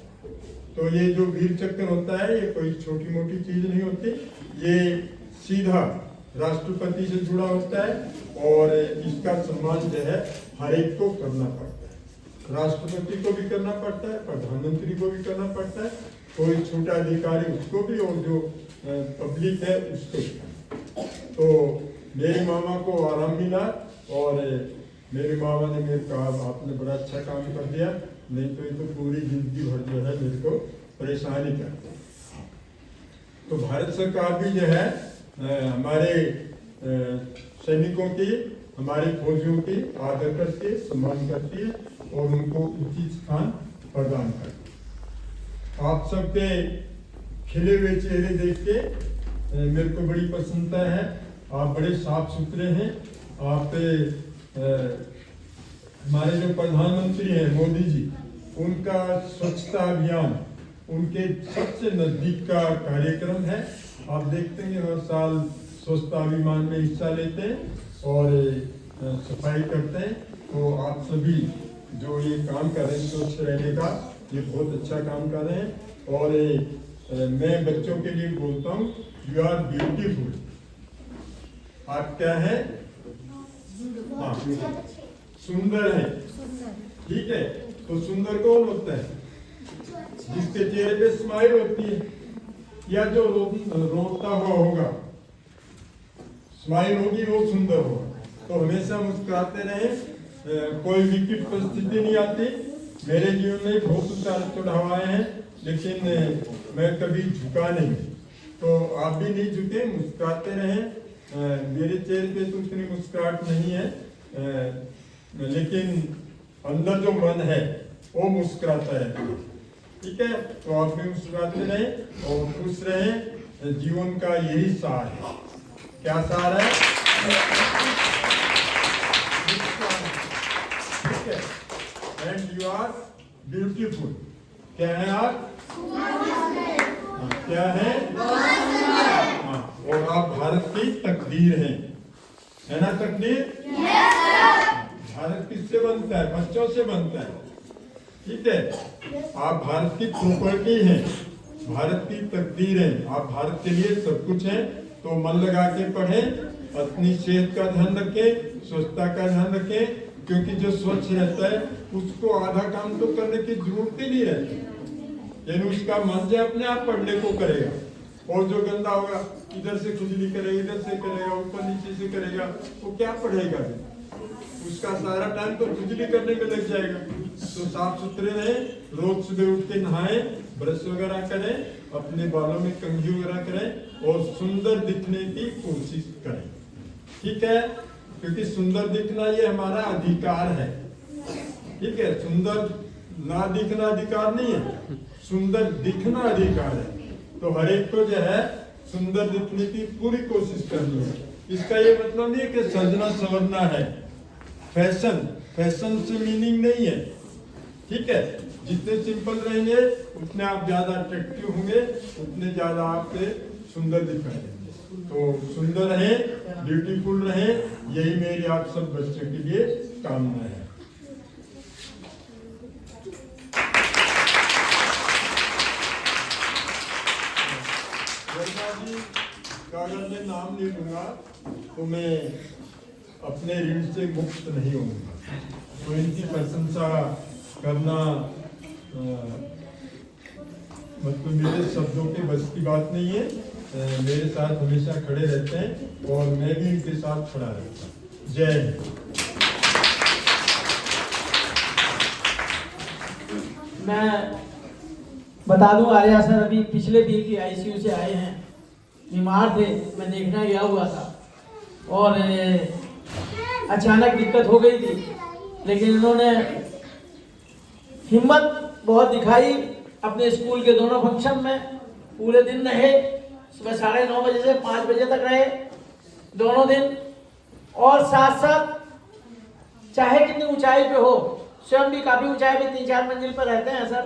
तो ये जो वीर चक्र होता है ये कोई छोटी मोटी चीज नहीं होती, ये सीधा राष्ट्रपति से जुड़ा होता है और इसका सम्मान जो है हर एक को करना पड़ता है। राष्ट्रपति को भी करना पड़ता है, प्रधानमंत्री को भी करना पड़ता है, कोई छोटा अधिकारी उसको भी और जो पब्लिक है उसको भी। तो मेरे मामा को आराम मिला और मेरे मामा ने मेरे कहा आपने बड़ा अच्छा काम कर दिया, नहीं तो ये तो पूरी जिंदगी भर जो है मेरे को परेशानी करते। तो भारत सरकार भी जो है हमारे सैनिकों की, हमारे फौजियों की आदर करती है, सम्मान करती है और उनको उचित स्थान प्रदान करती है। आप सबके खिले हुए चेहरे देख के मेरे को बड़ी प्रसन्नता है। आप बड़े साफ सुथरे हैं। आप हमारे जो प्रधानमंत्री हैं मोदी जी, उनका स्वच्छता अभियान उनके सबसे नजदीक का कार्यक्रम है। आप देखते हैं हर साल स्वच्छता अभियान में हिस्सा लेते हैं और सफाई करते हैं। तो आप सभी जो ये काम कर रहे हैं स्वच्छ रहने का, ये बहुत अच्छा काम कर रहे हैं। और मैं बच्चों के लिए बोलता हूँ, यू आर ब्यूटीफुल। आप क्या है? हाँ, सुंदर है। ठीक है, तो सुंदर कौन होता है? जिसके चेहरे पे स्माइल होती है, या जो रोता हुआ होगा, स्माइल होगी वो सुंदर होगा। तो हमेशा मुस्कुराते रहें, कोई विकट परिस्थिति नहीं आती। मेरे जीवन में बहुत उतार चढ़ाव आए हैं, लेकिन मैं कभी झुका नहीं। तो आप भी नहीं झुके, मुस्कुराते रहें। मेरे चेहरे पे तो उतनी मुस्कुराहट नहीं है, लेकिन अंदर जो मन है वो मुस्कुराता है। ठीक है, तो आप भी मुस्कुराते रहें और खुश रहें। जीवन का यही सार है। क्या सार है? ठीक है, एंड यू आर ब्यूटीफुल। क्या है आप? क्या है? हाँ, और आप भारत की तकदीर हैं, है ना तकदीर? भारत किससे बनता है? बच्चों से बनता है। ठीक है, आप भारत की प्रॉपर्टी हैं, भारत की तकदीर है, आप भारत के लिए सब कुछ हैं। तो मन लगा के पढ़ें, अपनी सेहत का ध्यान रखें, स्वच्छता का ध्यान रखें, क्योंकि जो स्वच्छ रहता है उसको आधा काम तो करने की जरूरत ही नहीं रहती, यानी उसका मन जो अपने आप पढ़ने को करेगा। और जो गंदा होगा, इधर से खुजली करेगा, इधर से करेगा, ऊपर नीचे से करेगा, वो क्या पढ़ेगा? उसका सारा टाइम तो खुजली करने में लग जाएगा। तो साफ सुथरे रहें, रोज सुबह उठ के नहाएं, ब्रश वगैरह करें, अपने बालों में कंघी वगैरह करें और सुंदर दिखने की कोशिश करें। ठीक है, क्योंकि सुंदर दिखना ये हमारा अधिकार है। ठीक है, सुंदर ना दिखना अधिकार नहीं है, सुंदर दिखना अधिकार है। तो हर एक को जो है सुंदर दिखने की पूरी कोशिश करनी है। इसका ये मतलब नहीं है कि सजना संवरना है, फैशन से मीनिंग नहीं है। ठीक है, जितने सिंपल रहेंगे उतने आप ज्यादा अट्रैक्टिव होंगे, उतने ज्यादा आपसे सुंदर दिखाई देंगे। तो सुंदर रहें, ब्यूटीफुल रहें, यही मेरी आप सब बच्चों के लिए कामना है। का अगर मैं नाम नहीं लूंगा तो मैं अपने ऋण से मुक्त नहीं होऊंगा। तो इनकी प्रशंसा करना मतलब मेरे शब्दों के बस की बात नहीं है। मेरे साथ हमेशा खड़े रहते हैं और मैं भी इनके साथ खड़ा रहता हूँ। जय हिंद। मैं बता दूं, आर्या सर अभी पिछले वीक ही आईसीयू से आए हैं, बीमार थे, मैं देखना गया हुआ था और अचानक दिक्कत हो गई थी, लेकिन इन्होंने हिम्मत बहुत दिखाई। अपने स्कूल के दोनों फंक्शन में पूरे दिन रहे, सुबह 9:30 बजे से 5 बजे तक रहे दोनों दिन, और साथ साथ चाहे कितनी ऊंचाई पे हो, स्वयं भी काफी ऊंचाई पे 3-4 मंजिल पर रहते हैं सर,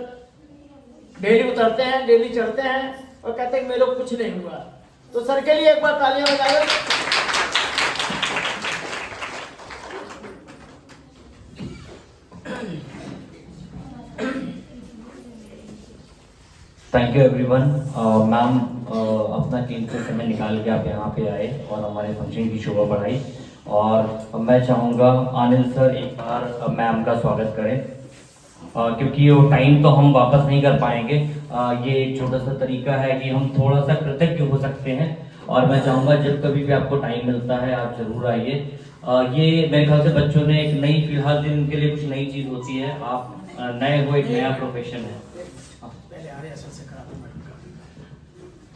डेली उतरते हैं, डेली चढ़ते हैं और कहते हैं मेरे को कुछ नहीं हुआ। तो सर के लिए एक बार तालियां बजाएं। Thank you everyone. मैम अपना कीमती समय निकाल के आप यहाँ पे आए और हमारे फंक्शन की शोभा बढ़ाई, और मैं चाहूँगा अनिल सर एक बार मैम का स्वागत करें, क्योंकि वो टाइम तो हम वापस नहीं कर पाएंगे। ये एक छोटा सा तरीका है कि हम थोड़ा सा कृतज्ञ हो सकते हैं, और मैं चाहूँगा जब कभी भी आपको टाइम मिलता है आप ज़रूर आइए। ये मेरे ख्याल से बच्चों ने एक नई, फिलहाल दिन के लिए कुछ नई चीज़ होती है, आप नए हो, एक नया प्रोफेशन है।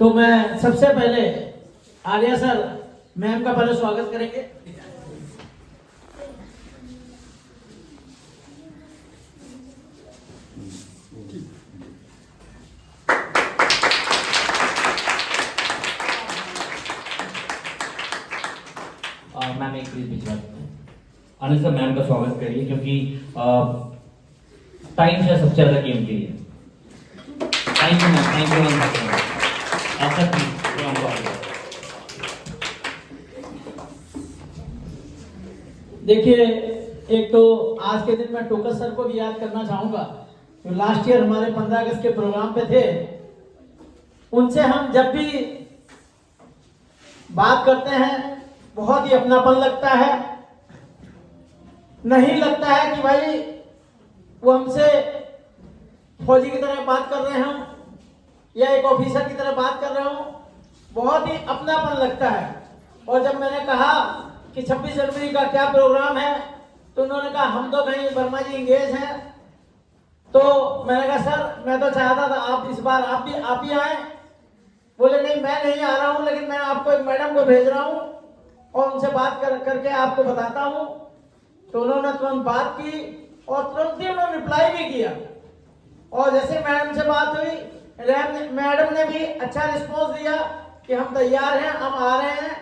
तो मैं सबसे पहले आर्या सर मैम का पहले स्वागत करेंगे। मैम एक प्लीज भिजवा अनिल सर, मैम का स्वागत करिए, क्योंकि टाइम से सबसे ज्यादा कीमती है। Thank you ma'am, thank you. ऐसा देखिए, एक तो आज के दिन मैं टोकस सर को भी याद करना चाहूंगा, जो लास्ट ईयर हमारे 15 अगस्त के प्रोग्राम पे थे। उनसे हम जब भी बात करते हैं बहुत ही अपनापन लगता है, नहीं लगता है कि भाई वो हमसे फौजी की तरह बात कर रहे हैं या एक ऑफिसर की तरह बात कर रहे हो, बहुत ही अपनापन लगता है। और जब मैंने कहा कि 26 जनवरी का क्या प्रोग्राम है, तो उन्होंने कहा हम तो कहीं वर्मा जी इंगेज हैं। तो मैंने कहा सर मैं तो चाहता था आप इस बार आप ही आए। बोले नहीं मैं नहीं आ रहा हूँ, लेकिन मैं आपको एक मैडम को भेज रहा हूँ और उनसे बात करके आपको बताता हूँ। तो उन्होंने तुरंत बात की और तुरंत ही उन्होंने रिप्लाई भी किया, और जैसे मैडम से बात हुई, मैडम ने भी अच्छा रिस्पॉन्स दिया कि हम तैयार हैं, हम आ रहे हैं।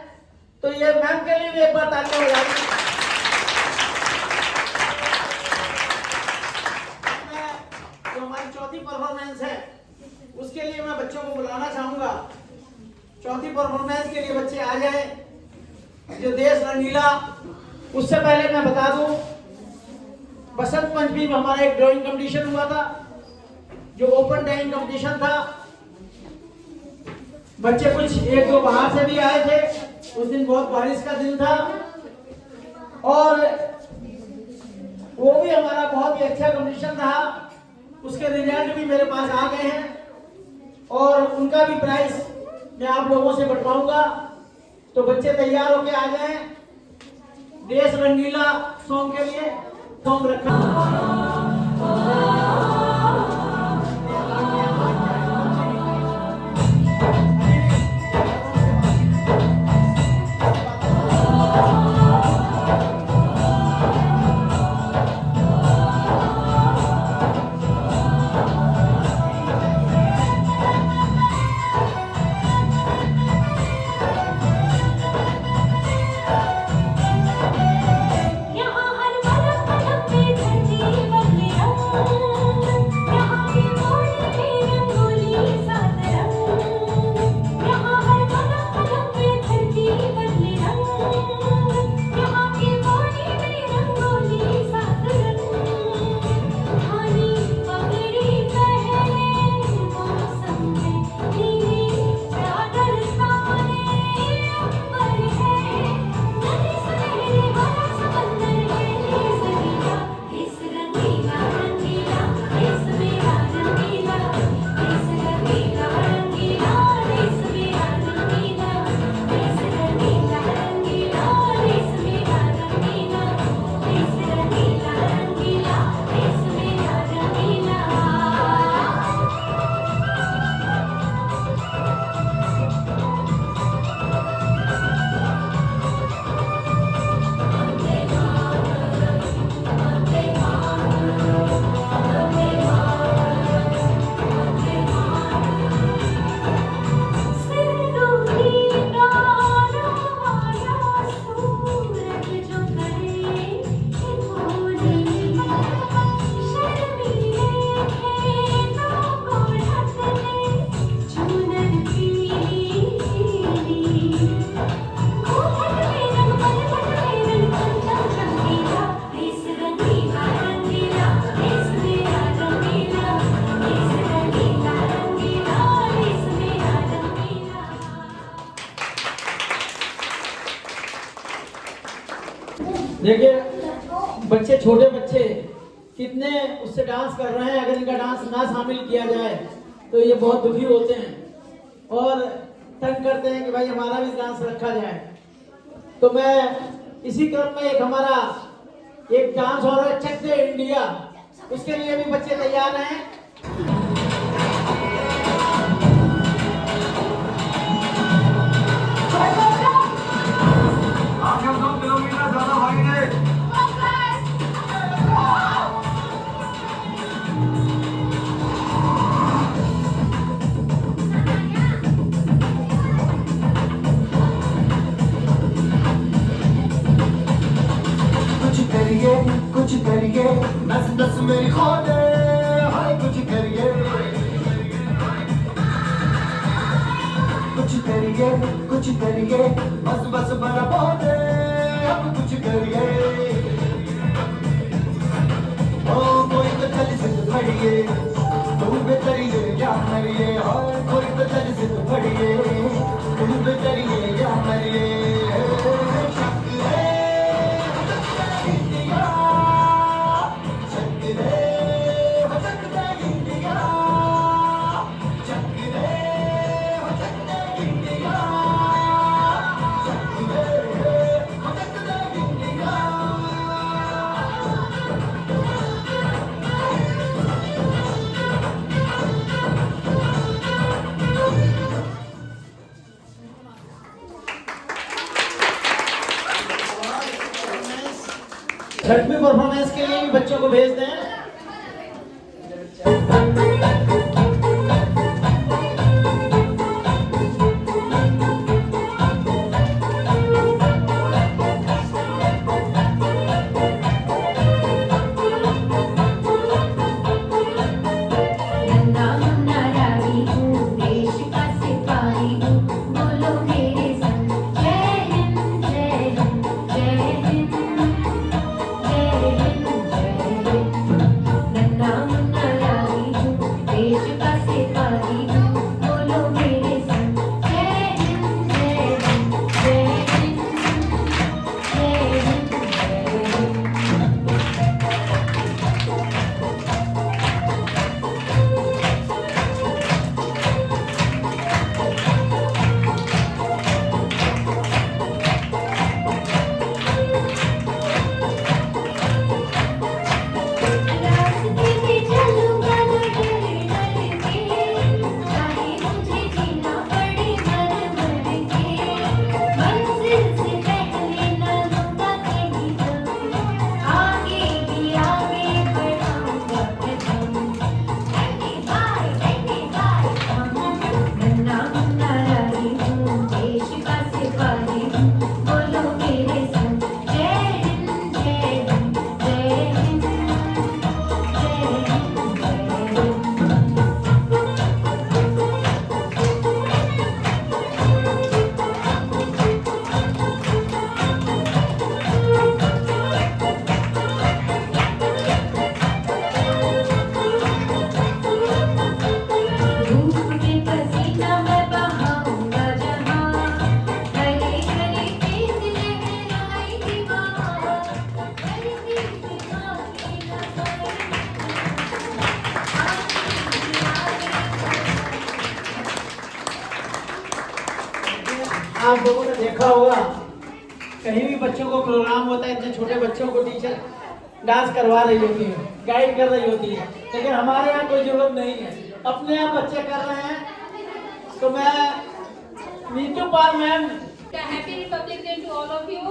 तो ये मैम के लिए भी एक बार तालियां बजाइए। परफॉर्मेंस है उसके लिए मैं बच्चों को बुलाना चाहूंगा। चौथी परफॉर्मेंस के लिए बच्चे आ जाए। जो देश रंगीला, उससे पहले मैं बता दूं, बसंत पंचमी में हमारा एक ड्राइंग कंपटीशन हुआ था, जो ओपन ड्राइंग कंपटीशन था। बच्चे कुछ एक दो बाहर से भी आए थे। उस दिन बहुत बारिश का दिन था और वो भी हमारा बहुत ही अच्छा कंपटीशन रहा। उसके रिजल्ट भी मेरे पास आ गए हैं और उनका भी प्राइस मैं आप लोगों से बंटवाऊंगा। तो बच्चे तैयार होके आ जाएं। देश रंगीला सॉन्ग के लिए सॉन्ग रखा। देखिए बच्चे, छोटे बच्चे कितने उससे डांस कर रहे हैं। अगर इनका डांस ना शामिल किया जाए तो ये बहुत दुखी होते हैं और तंग करते हैं कि भाई हमारा भी डांस रखा जाए। तो मैं इसी क्रम में एक हमारा एक डांस हो रहा है चक दे इंडिया, उसके लिए भी बच्चे तैयार हैं। कुछ करिए नस नस मेरी खोले, हाय कुछ करिए, कुछ करिए बस बस बड़ा बोले, अब कुछ करिए। ओ कोई तो चल सिद्ध फड़िए, तुम बेतरिए या मरिए, और कोई तो चल सिद्ध फड़िए, तुम बेतरिए या मरिए। छठवीं परफॉर्मेंस के लिए भी बच्चों को भेज दें। आप लोगों ने देखा होगा कहीं भी बच्चों को प्रोग्राम होता है, इतने छोटे बच्चों को टीचर डांस करवा रही होती है, गाइड कर रही होती है, लेकिन हमारे यहाँ कोई जरूरत नहीं है, अपने यहाँ बच्चे कर रहे हैं। तो मैं Neetu Pal ma'am, happy Republic Day to all of you.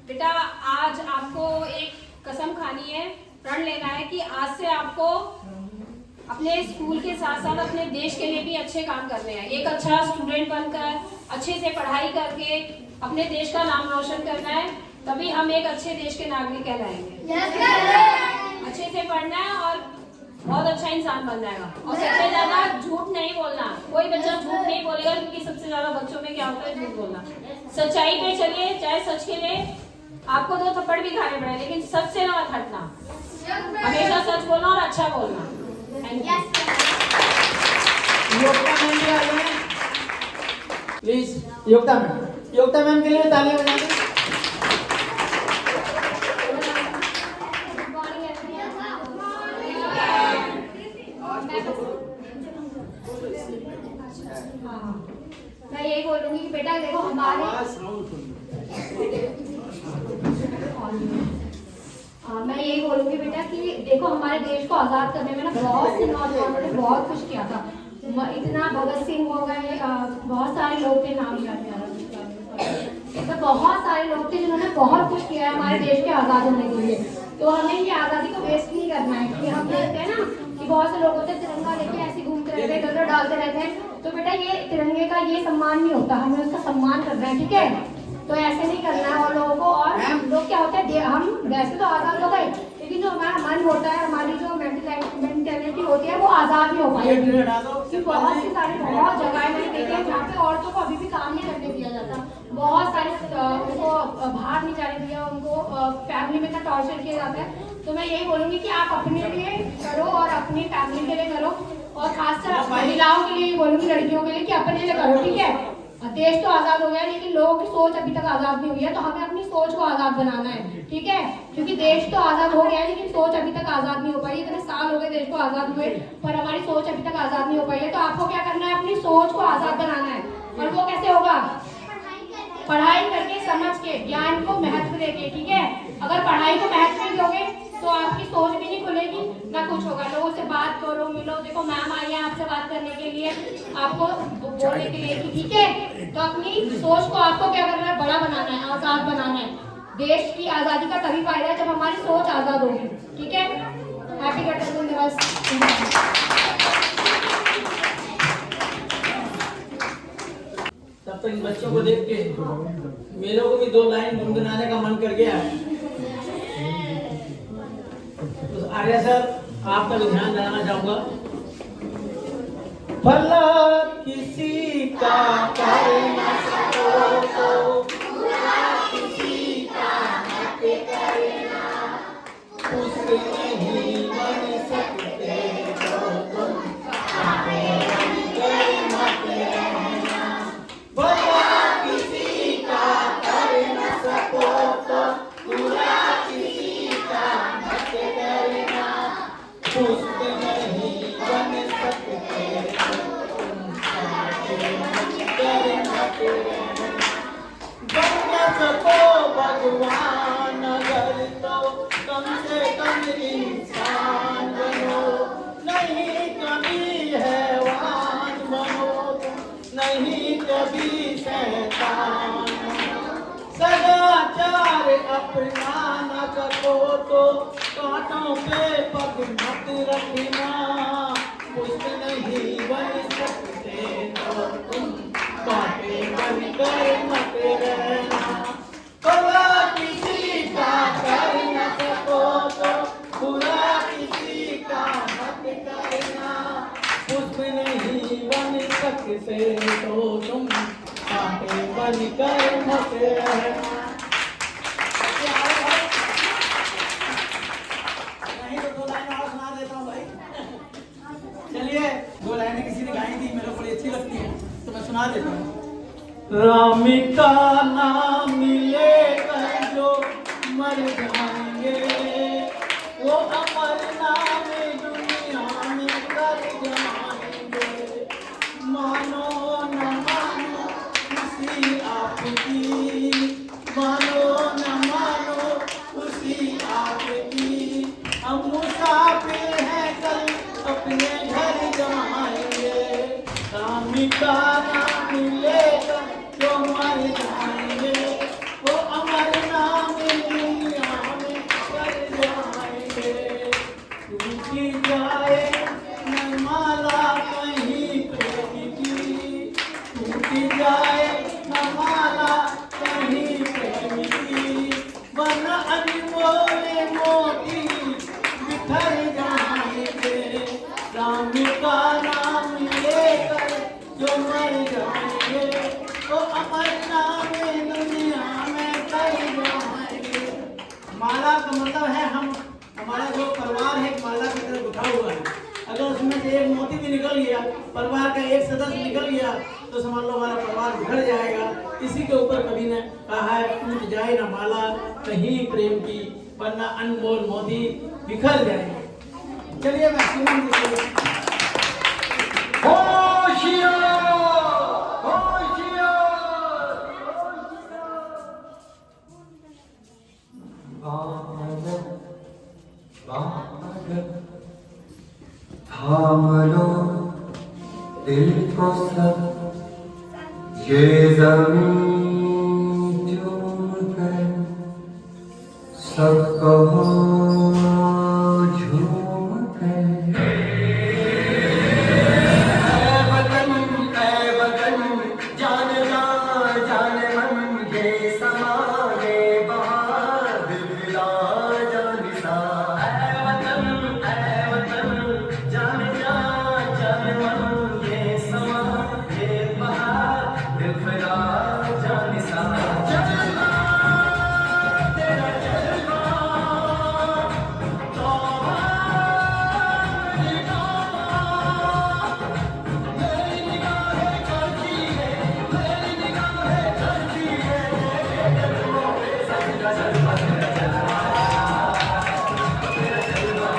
बेटा आज आपको एक कसम खानी है, प्रण लेना है कि आज से आपको अपने स्कूल के साथ साथ अपने देश के लिए भी अच्छे काम करने हैं। एक अच्छा स्टूडेंट बनकर अच्छे से पढ़ाई करके अपने देश का नाम रोशन करना है, तभी हम एक अच्छे देश के नागरिक कहलाएंगे। अच्छे से पढ़ना है और बहुत अच्छा इंसान बन जाएगा। और सबसे ज्यादा झूठ नहीं बोलना, कोई बच्चा झूठ नहीं बोलेगा, क्योंकि सबसे ज्यादा बच्चों में क्या होता है, झूठ बोलना। सच्चाई पे चलिए, चाहे सच के लिए आपको 2 थप्पड़ भी खाने पड़े, लेकिन सच से ना मत हटना, हमेशा सच बोलना और अच्छा बोलना। योगिता मैम भी आ गए हैं, प्लीज। योगिता मैम के लिए तालियां बजाएं। मैं यही बोलूंगी कि बेटा देखो हमारे मैं यही बोलूंगी बेटा कि देखो हमारे देश को आज़ाद करने में ना बहुत से नौजवानों ने बहुत कुछ किया था। इतना भगत सिंह हो गए, बहुत सारे लोग थे, नाम याद नहीं आ रहा, तो बहुत सारे लोग थे जिन्होंने बहुत कुछ किया है हमारे देश के आज़ाद होने के लिए। तो हमें ये आज़ादी को वेस्ट नहीं करना है कि हम देखते हैं ना कि बहुत से लोग होते हैं तिरंगा लेके ऐसे घूमते रहते हैं, इधर डालते रहते हैं। तो बेटा ये तिरंगे का ये सम्मान नहीं होता, हमें उसका सम्मान करना है, ठीक है? तो ऐसे नहीं करना है और लोगों को। और लोग क्या होता है, हम वैसे तो आज़ाद हो गए, लेकिन जो हमारा मन होता है, हमारी जो मेंटेलिटी होती है वो आज़ाद नहीं हो पाएगी। बहुत सी सारी बहुत जगह मैंने देखी है जहाँ पे औरतों को अभी भी काम नहीं करने दिया जाता, बहुत सारे उनको बाहर नहीं जाने दिया, उनको फैमिली में इतना टॉर्चर किया जाता है। तो मैं यही बोलूँगी कि आप अपने लिए करो और अपनी फैमिली के लिए करो, और खासकर महिलाओं के लिए बोलूँगी, लड़कियों के लिए कि अपने लिए करो, ठीक है? देश तो आज़ाद हो गया, लेकिन लोगों की सोच अभी तक आज़ाद नहीं हुई है, तो हमें अपनी सोच को आज़ाद बनाना है, ठीक है? क्योंकि देश तो आज़ाद हो गया है, लेकिन सोच अभी तक आज़ाद नहीं हो पाई। इतने साल हो गए देश को आज़ाद हुए, पर हमारी सोच अभी तक आज़ाद नहीं हो पाई है। तो आपको क्या करना है, अपनी सोच को आज़ाद बनाना है। और वो कैसे होगा? पढ़ाई करके, समझ के, ज्ञान को महत्व देके, ठीक है? अगर पढ़ाई को महत्व नहीं दोगे तो आपकी सोच भी नहीं खुलेगी, ना कुछ होगा। लोगों से बात करो, मिलो। देखो मैम आई है आपसे बात करने के लिए, आपको बोलने के लिए, ठीक है? तो अपनी सोच को आपको क्या करना है, बड़ा बनाना है, आज़ाद बनाना है। देश की आज़ादी का तभी फायदा है जब हमारी सोच आज़ाद होगी, ठीक है? हैप्पी गणतंत्र दिवस। तब तक इन बच्चों को देख के मेरे को भी 2 लाइन गुनगुनाने का मन कर गया है। तो आर्या सर आपका भी ध्यान दिलाना चाहूंगा। भला किसी का कर न सको तो बुरा किसी का मत करना, खुश नहीं बन सकते तो तुम मत रहना। भला किसी का कर न सको तो बुरा किसी का मत करना, खुश नहीं बन सकते सको भगवान, अगर तो कम से कम इंसान बनो, नहीं कभी हैवान बनो, नहीं कभी शैतान। सदाचार अपना न सको तो कांटों पे पग मत रखना, कुछ नहीं बन सकते तो तुम कांटे बनकर मत रहना। भला किसी का कर न सको तो बुरा किसी का मत करना, कुछ नहीं बन सकते तो तुम कांटे बनकर मत रहना। नहीं तो 2 लाइन और सुना देता हूँ भाई। चलिए 2 लाइनें किसी ने गाई थी, मेरे को बड़ी अच्छी लगती है, तो मैं सुना देता हूँ। राम का नाम लेकर जो मर जाएंगे, वो अमर नाम दुनिया में कर जाएंगे। मानो का नाम लेकर जो मर जाएंगे वो अमर नाम दुनिया में कर जाएंगे। टूटी जाए न माला कहीं प्रेम की, टूटी जाए न माला कहीं प्रेम की, वरना अनमोल मोती बिखर जाएंगे। राम का नाम लेकर जो मर जाएंगे वो अमर नाम दुनिया में कर जाएंगे। माला का मतलब है हम हमारा जो परिवार है माला की तरह उठा हुआ है। अगर उसमें से एक मोती भी निकल गया, परिवार का एक सदस्य निकल गया तो समझ लो हमारा परिवार बिखर जाएगा। इसी के ऊपर कवि ने कहा है टूट जाए ना माला कहीं प्रेम की, वरना अनमोल मोती बिखर जाएंगे। चलिए मैं सुन थाम लो दिल को सब ये ज़मीन झूम कर सब कहो झूम कर। ऐ वतन जान जान मन ये समा ये बहार दिल फिदा जान सा। ऐ वतन जान जान मन ये समा ये बहार दिल फिदा जान सा। जलवा तेरा जलवा तौबा मेरी तौबा, मेरी निगाहें करती है, मेरी निगाहें करती है ये जलवों पे सबका जलवा तेरा जलवा तेरा जलवा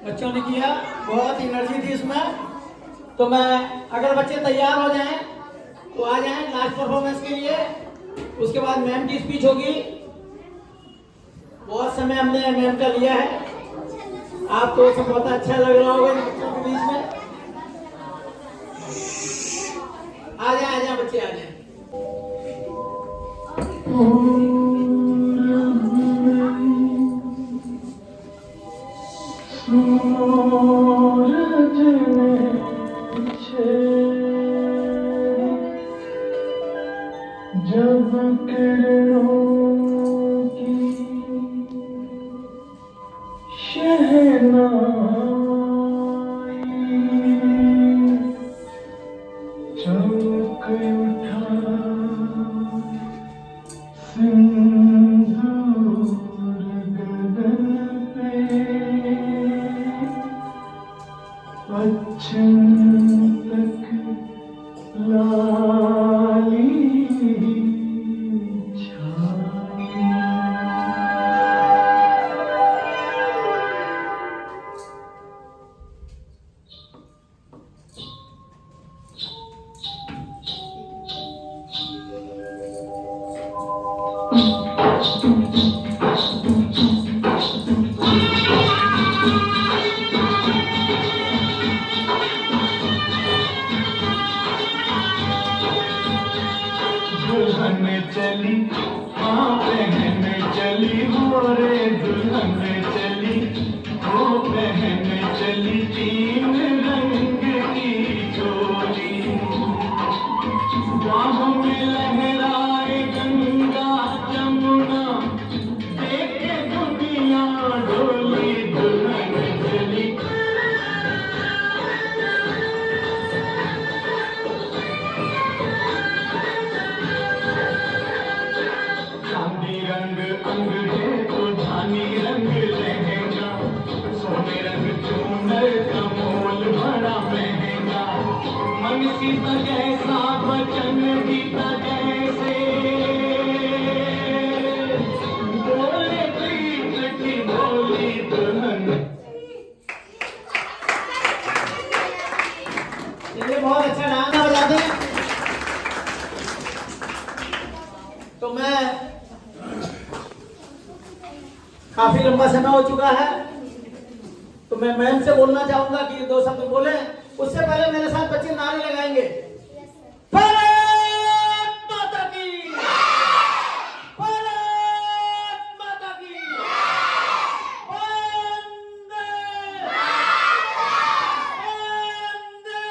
बच्चों ने किया, बहुत एनर्जी थी इसमें। तो मैं अगर बच्चे तैयार हो जाएं तो आ जाएं लास्ट परफॉर्मेंस के लिए। उसके बाद मैम की स्पीच होगी। बहुत समय हमने मैम का लिया है, आपको सब बहुत अच्छा लग रहा होगा इन बच्चों के बीच में। आ जाए बच्चे आ जाए। जब किरणों की शहनाई चमक उठा सिंदूर गगन पे, पश्चिम तक लाली छाई। गोरे दुल्हन चली वो बहन चली 3 रंग की चोली बाहों में लहराए गंगा जमुना देखे दुनिया डोली दुल्हन चली चांदी रंग अंगूठे तो धानी रंग लहंगा सोने रंग चूनर का मोल बड़ा महंगा मन सीता जैसा वचन गीता जैसे बोले प्रीत की बोली दुल्हन। चलिए बहुत अच्छा गाना बजाते हैं। तो मैं काफी लंबा समय हो चुका है, तो मैं मैम से बोलना चाहूंगा कि 2 शब्द बोले। उससे पहले मेरे साथ बच्चे नारे लगाएंगे। भारत माता की, भारत माता की, वंदे, वंदे,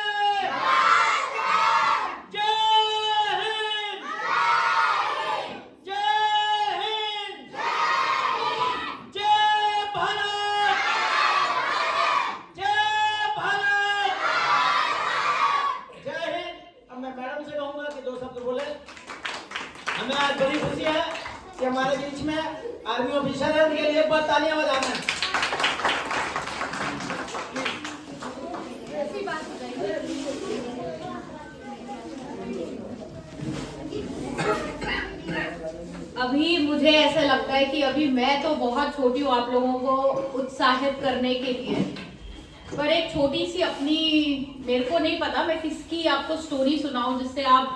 जय हिंद, जय हिंद, जय भारत, जय भारत, जय हिंद। अब मैं मैडम से कहूंगा कि 2 शब्द बोले। हमें आज बड़ी खुशी है कि हमारे बीच में आर्मी ऑफिसर है, उनके लिए एक बार तालियां बजाना है। अभी मुझे ऐसा लगता है कि अभी मैं तो बहुत छोटी हूँ आप लोगों को उत्साहित करने के लिए, पर एक छोटी सी अपनी, मेरे को नहीं पता मैं किसकी आपको स्टोरी सुनाऊं जिससे आप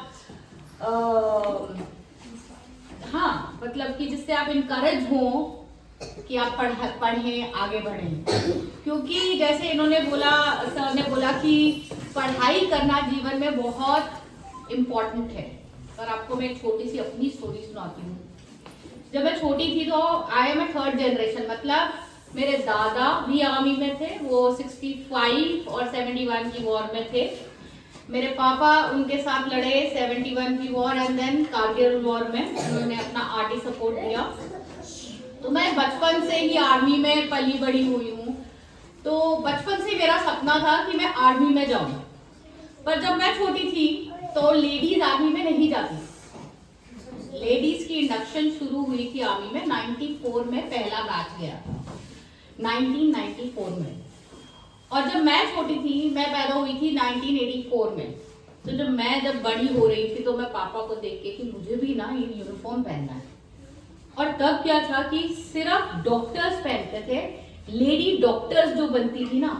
हाँ मतलब कि जिससे आप इनकरेज हो कि आप पढ़ें आगे बढ़ें। क्योंकि जैसे इन्होंने बोला, सर ने बोला कि पढ़ाई करना जीवन में बहुत इम्पोर्टेंट है, पर आपको मैं एक छोटी सी अपनी स्टोरी सुनाती हूँ। जब मैं छोटी थी तो आई एम 3rd जनरेशन, मतलब मेरे दादा भी आर्मी में थे, वो 65 और 71 की वॉर में थे। मेरे पापा उनके साथ लड़े 71 की war and then Kargil war में, उन्होंने अपना आर्मी सपोर्ट दिया। तो मैं बचपन से ही आर्मी में पली बड़ी हुई हूँ, तो बचपन से मेरा सपना था कि मैं आर्मी में जाऊँ। पर जब मैं छोटी थी तो लेडीज आर्मी में नहीं जाती। लेडीज की इंडक्शन शुरू हुई थी आर्मी में 94 में, पहला बैच गया था 1994 में। और जब मैं छोटी थी, मैं पैदा हुई थी 1984 में। तो जब बड़ी हो रही थी तो मैं पापा को देख के कि मुझे भी ना ये यूनिफॉर्म पहनना है। और तब क्या था कि सिर्फ डॉक्टर्स पहनते थे, लेडी डॉक्टर्स जो बनती थी ना,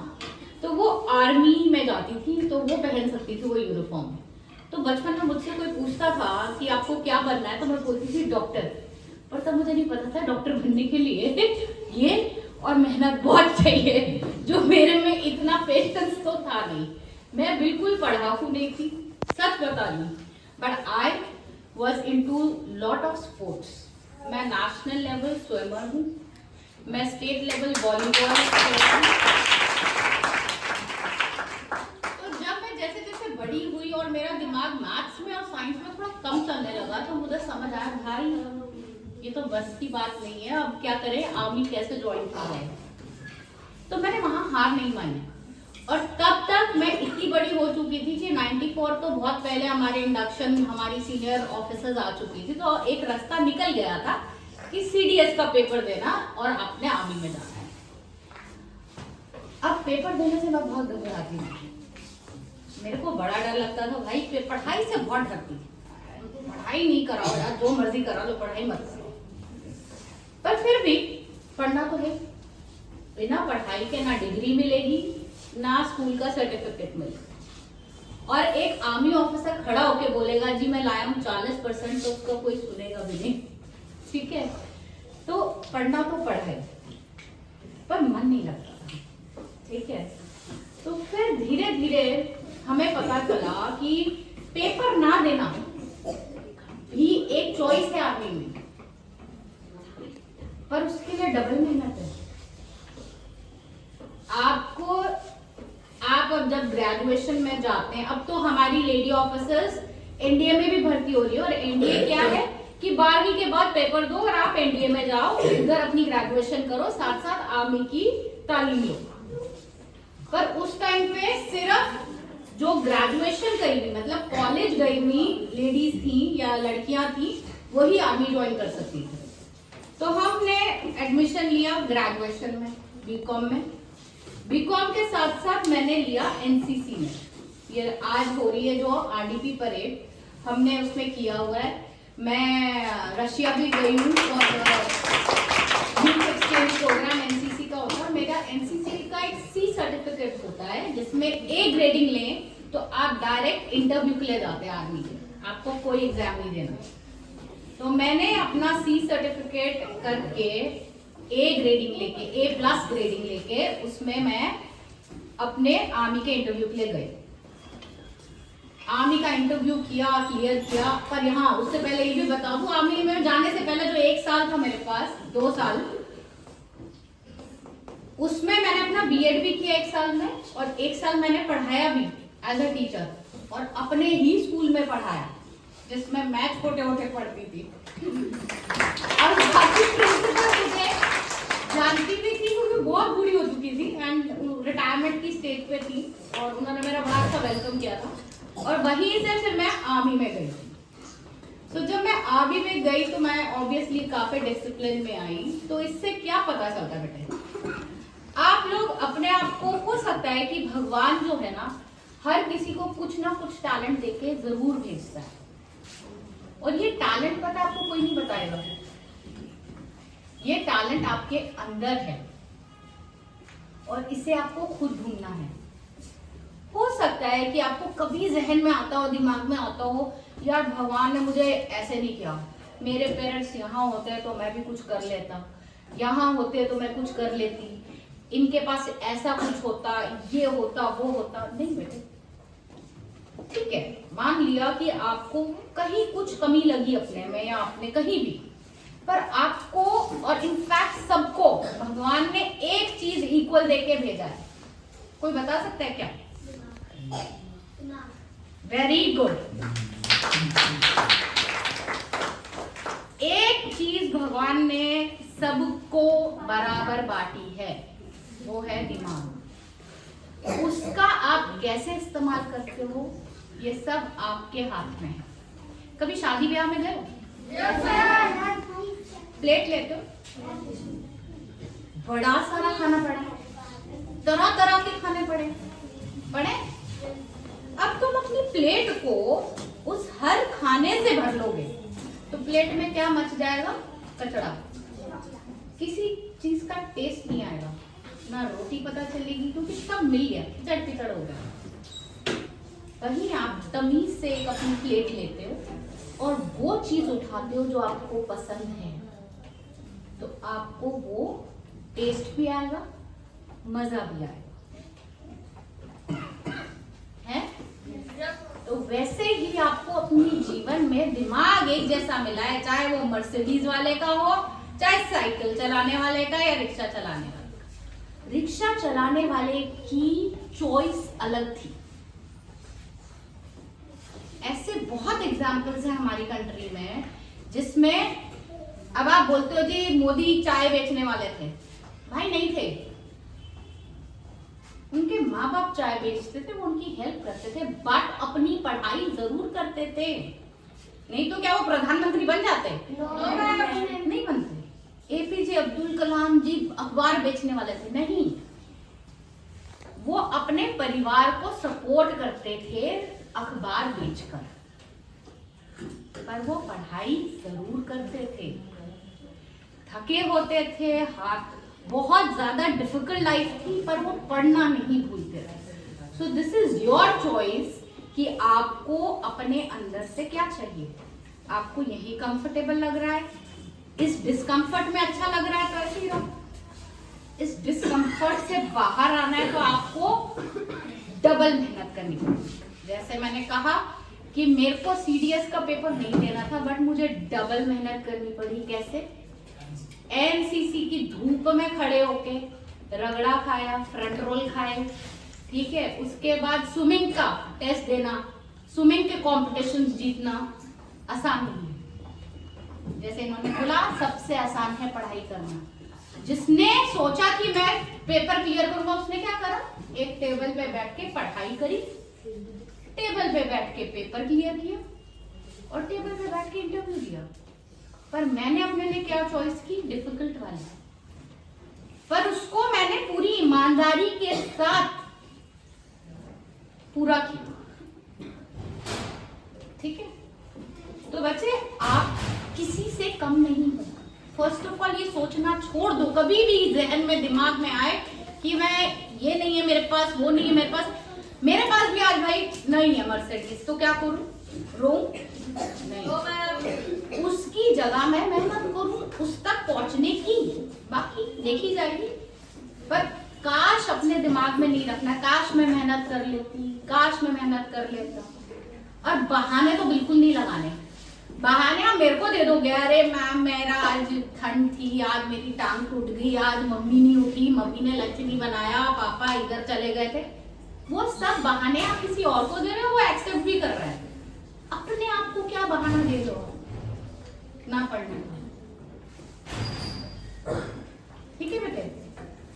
तो वो आर्मी में जाती थी, तो वो पहन सकती थी वो यूनिफॉर्म। तो बचपन में मुझसे कोई पूछता था कि आपको क्या बनना है, तो मैं बोलती थी डॉक्टर। पर तब मुझे नहीं पता था डॉक्टर बनने के लिए ये और मेहनत बहुत चाहिए, जो मेरे में इतना पेशेंस तो था नहीं। मैं बिल्कुल पढ़ाकू नहीं थी, सच बता रही हूँ। But I was into lot of sports. मैं नेशनल लेवल स्विमर हूँ, मैं स्टेट लेवल वॉलीबॉल खेलती हूँ। तो जब मैं जैसे जैसे बड़ी हुई और मेरा दिमाग मैथ्स में और साइंस में थोड़ा कम चलने लगा, तो मुझे समझ आया भाई ये तो बस की बात नहीं है, अब क्या करें, आर्मी कैसे ज्वाइन कर रहे हैं। तो मैंने वहां हार नहीं मानी। और तब तक मैं इतनी बड़ी हो चुकी थी कि 94 तो बहुत पहले हमारे इंडक्शन, हमारी सीनियर ऑफिसर्स आ चुकी थी, तो एक रास्ता निकल गया था कि CDS का पेपर देना और अपने आर्मी में जाना है। अब पेपर देने से मैं बहुत घबराती थी, मेरे को बड़ा डर लगता था भाई, पढ़ाई से बहुत डरती थी। पढ़ाई नहीं कराओ यार, जो मर्जी करा लो, पढ़ाई मत करो। पर फिर भी पढ़ना तो है, बिना पढ़ाई के ना डिग्री मिलेगी ना स्कूल का सर्टिफिकेट मिलेगा। और एक आर्मी ऑफिसर खड़ा होके बोलेगा जी मैं लाया हूँ 40%, तो उसका कोई सुनेगा भी नहीं, ठीक है। तो पढ़ना तो पढ़ाई, पर मन नहीं लगता था, ठीक है। तो फिर धीरे धीरे हमें पता चला कि पेपर ना देना भी एक चॉइस है आर्मी में। पर उसके लिए डबल मेहनत है। आपको आप अब जब ग्रेजुएशन में जाते हैं, अब तो हमारी लेडी ऑफिसर्स एनडीए में भी भर्ती हो रही है, और एनडीए क्या है कि 12वीं के बाद पेपर दो और आप एनडीए में जाओ, इधर अपनी ग्रेजुएशन करो, साथ साथ आर्मी की तालीम लो। पर उस टाइम पे सिर्फ जो ग्रेजुएशन करी हुई, मतलब कॉलेज गई हुई लेडीज थी या लड़कियां थी, वही आर्मी ज्वाइन कर सकती थी। तो हमने एडमिशन लिया ग्रेजुएशन में, बीकॉम में। बीकॉम के साथ साथ मैंने लिया एनसीसी में। ये आज हो रही है जो आरडीपी परेड, हमने उसमें किया हुआ है। मैं रशिया भी गई हूँ और यूथ एक्सचेंज प्रोग्राम एनसीसी का होता है। मेरा एनसीसी का एक सी सर्टिफिकेट होता है जिसमें ए ग्रेडिंग लें तो आप डायरेक्ट इंटरव्यू के लिए जाते हैं आर्मी के, आपको कोई एग्जाम नहीं देना। तो मैंने अपना सी सर्टिफिकेट करके ए ग्रेडिंग लेके, A+ ग्रेडिंग लेके, उसमें मैं अपने आर्मी के इंटरव्यू के लिए गई। आर्मी का इंटरव्यू किया, क्लियर किया। पर यहाँ उससे पहले ये भी बता दूं, आर्मी में जाने से पहले जो 1 साल था मेरे पास, 2 साल, उसमें मैंने अपना बीएड भी किया 1 साल में, और 1 साल मैंने पढ़ाया भी एज अ टीचर, और अपने ही स्कूल में पढ़ाया जिसमें मैथ छोटे मोटे पढ़ती थी। और बाकी प्रिंसिपल मुझे जानती भी थी क्योंकि बहुत बूढ़ी हो चुकी थी एंड रिटायरमेंट की स्टेज पे थी, और उन्होंने मेरा बड़ा अच्छा वेलकम किया था। और वहीं से फिर मैं आर्मी में गई। तो जब मैं आर्मी में गई तो मैं ऑब्वियसली काफी डिसिप्लिन में आई। तो इससे क्या पता चलता है बेटे, आप लोग अपने आप को, हो सकता है कि भगवान जो है ना, हर किसी को कुछ ना कुछ टैलेंट देके जरूर भेजता है, और ये टैलेंट पता आपको कोई नहीं बताएगा। ये टैलेंट आपके अंदर है और इसे आपको खुद ढूंढना है। हो सकता है कि आपको कभी जहन में आता हो, दिमाग में आता हो, यार भगवान ने मुझे ऐसे नहीं किया, मेरे पेरेंट्स यहाँ होते तो मैं भी कुछ कर लेता, यहाँ होते तो मैं कुछ कर लेती, इनके पास ऐसा कुछ होता, ये होता, वो होता। नहीं बेटे, ठीक है, मान लिया कि आपको कहीं कुछ कमी लगी अपने में या आपने कहीं भी, पर आपको और इनफैक्ट सबको भगवान ने एक चीज इक्वल देके भेजा है। कोई बता सकता है क्या? Very good. एक चीज भगवान ने सबको बराबर बांटी है, वो है दिमाग। उसका आप कैसे इस्तेमाल करते हो, ये सब आपके हाथ में है। कभी शादी ब्याह में गए हो? प्लेट लेते हो, बड़ा सारा खाना पड़ा, तरह तरह के खाने पड़े। अब तुम अपनी प्लेट को उस हर खाने से भर लोगे तो प्लेट में क्या मच जाएगा? कचड़ा। किसी चीज का टेस्ट नहीं आएगा, ना रोटी पता चलेगी क्योंकि सब मिल गया, खिचड़ हो गया। वहीं आप तमीज से एक अपनी प्लेट लेते हो और वो चीज उठाते हो जो आपको पसंद है, तो आपको वो टेस्ट भी आएगा, मजा भी आएगा, है? तो वैसे ही आपको अपनी जीवन में दिमाग एक जैसा मिला है, चाहे वो मर्सिडीज वाले का हो, चाहे साइकिल चलाने वाले का या रिक्शा चलाने वाले का। रिक्शा चलाने वाले की चॉइस अलग थी। ऐसे बहुत एग्जाम्पल्स हैं हमारी कंट्री में जिसमें अब आप बोलते हो जी मोदी चाय बेचने वाले थे, भाई नहीं थे, उनके माँ बाप चाय बेचते थे, वो उनकी हेल्प करते थे, बट अपनी पढ़ाई जरूर करते थे। नहीं तो क्या वो प्रधानमंत्री बन जाते? नहीं बनते। एपीजे अब्दुल कलाम जी अखबार बेचने वाले थे? नहीं, वो अपने परिवार को सपोर्ट करते थे अखबार बेचकर, पर वो पढ़ाई जरूर करते थे। थके होते थे, हाथ बहुत ज्यादा डिफिकल्ट लाइफ थी, पर वो पढ़ना नहीं भूलते थे। So this is your choice कि आपको अपने अंदर से क्या चाहिए। आपको यही कंफर्टेबल लग रहा है, इस डिस्कम्फर्ट में अच्छा लग रहा है तो ऐसे ही रहो। इस डिस्कम्फर्ट से बाहर आना है तो आपको डबल मेहनत करनी पड़ेगी। जैसे मैंने कहा कि मेरे को सीडीएस का पेपर नहीं देना था, बट मुझे डबल मेहनत करनी पड़ी। कैसे? एनसीसी की धूप में खड़े होके रगड़ा खाया, फ्रंट रोल खाए, ठीक है। उसके बाद स्विमिंग का टेस्ट देना, स्विमिंग के कॉम्पिटिशन जीतना आसान नहीं है। जैसे इन्होंने बोला सबसे आसान है पढ़ाई करना। जिसने सोचा कि मैं पेपर क्लियर करूंगा उसने क्या करा, एक टेबल पे बैठ के पढ़ाई करी, टेबल पे बैठ के पेपर क्लियर किया और टेबल पे बैठ के इंटरव्यू दिया। पर मैंने अपने लिए क्या चॉइस की, डिफिकल्ट वाली, पर उसको मैंने पूरी ईमानदारी के साथ पूरा किया, ठीक है। तो बच्चे आप किसी से कम नहीं हो। फर्स्ट ऑफ ऑल ये सोचना छोड़ दो, कभी भी जहन में दिमाग में आए कि मैं ये नहीं है मेरे पास, वो नहीं है मेरे पास। मेरे पास भी आज भाई नहीं है मर्सिडीज, तो क्या करूं, रो नहीं, उसकी जगह मैं मेहनत करूं उस तक पहुंचने की, बाकी देखी जाएगी। पर काश अपने दिमाग में नहीं रखना, काश मैं मेहनत कर लेती, काश मैं मेहनत कर लेता। और बहाने तो बिल्कुल नहीं लगाने। बहाने आप मेरे को दे दोगे, अरे मैम मेरा आज ठंड थी, आज मेरी टांग टूट गई, आज मम्मी नहीं उठी, मम्मी ने लंच नहीं बनाया, पापा इधर चले गए थे, वो सब बहाने आप किसी और को दे रहे हो, वो एक्सेप्ट भी कर रहा है। अपने आप को क्या बहाना दे दो ना पढ़ने का, ठीक है बेटे।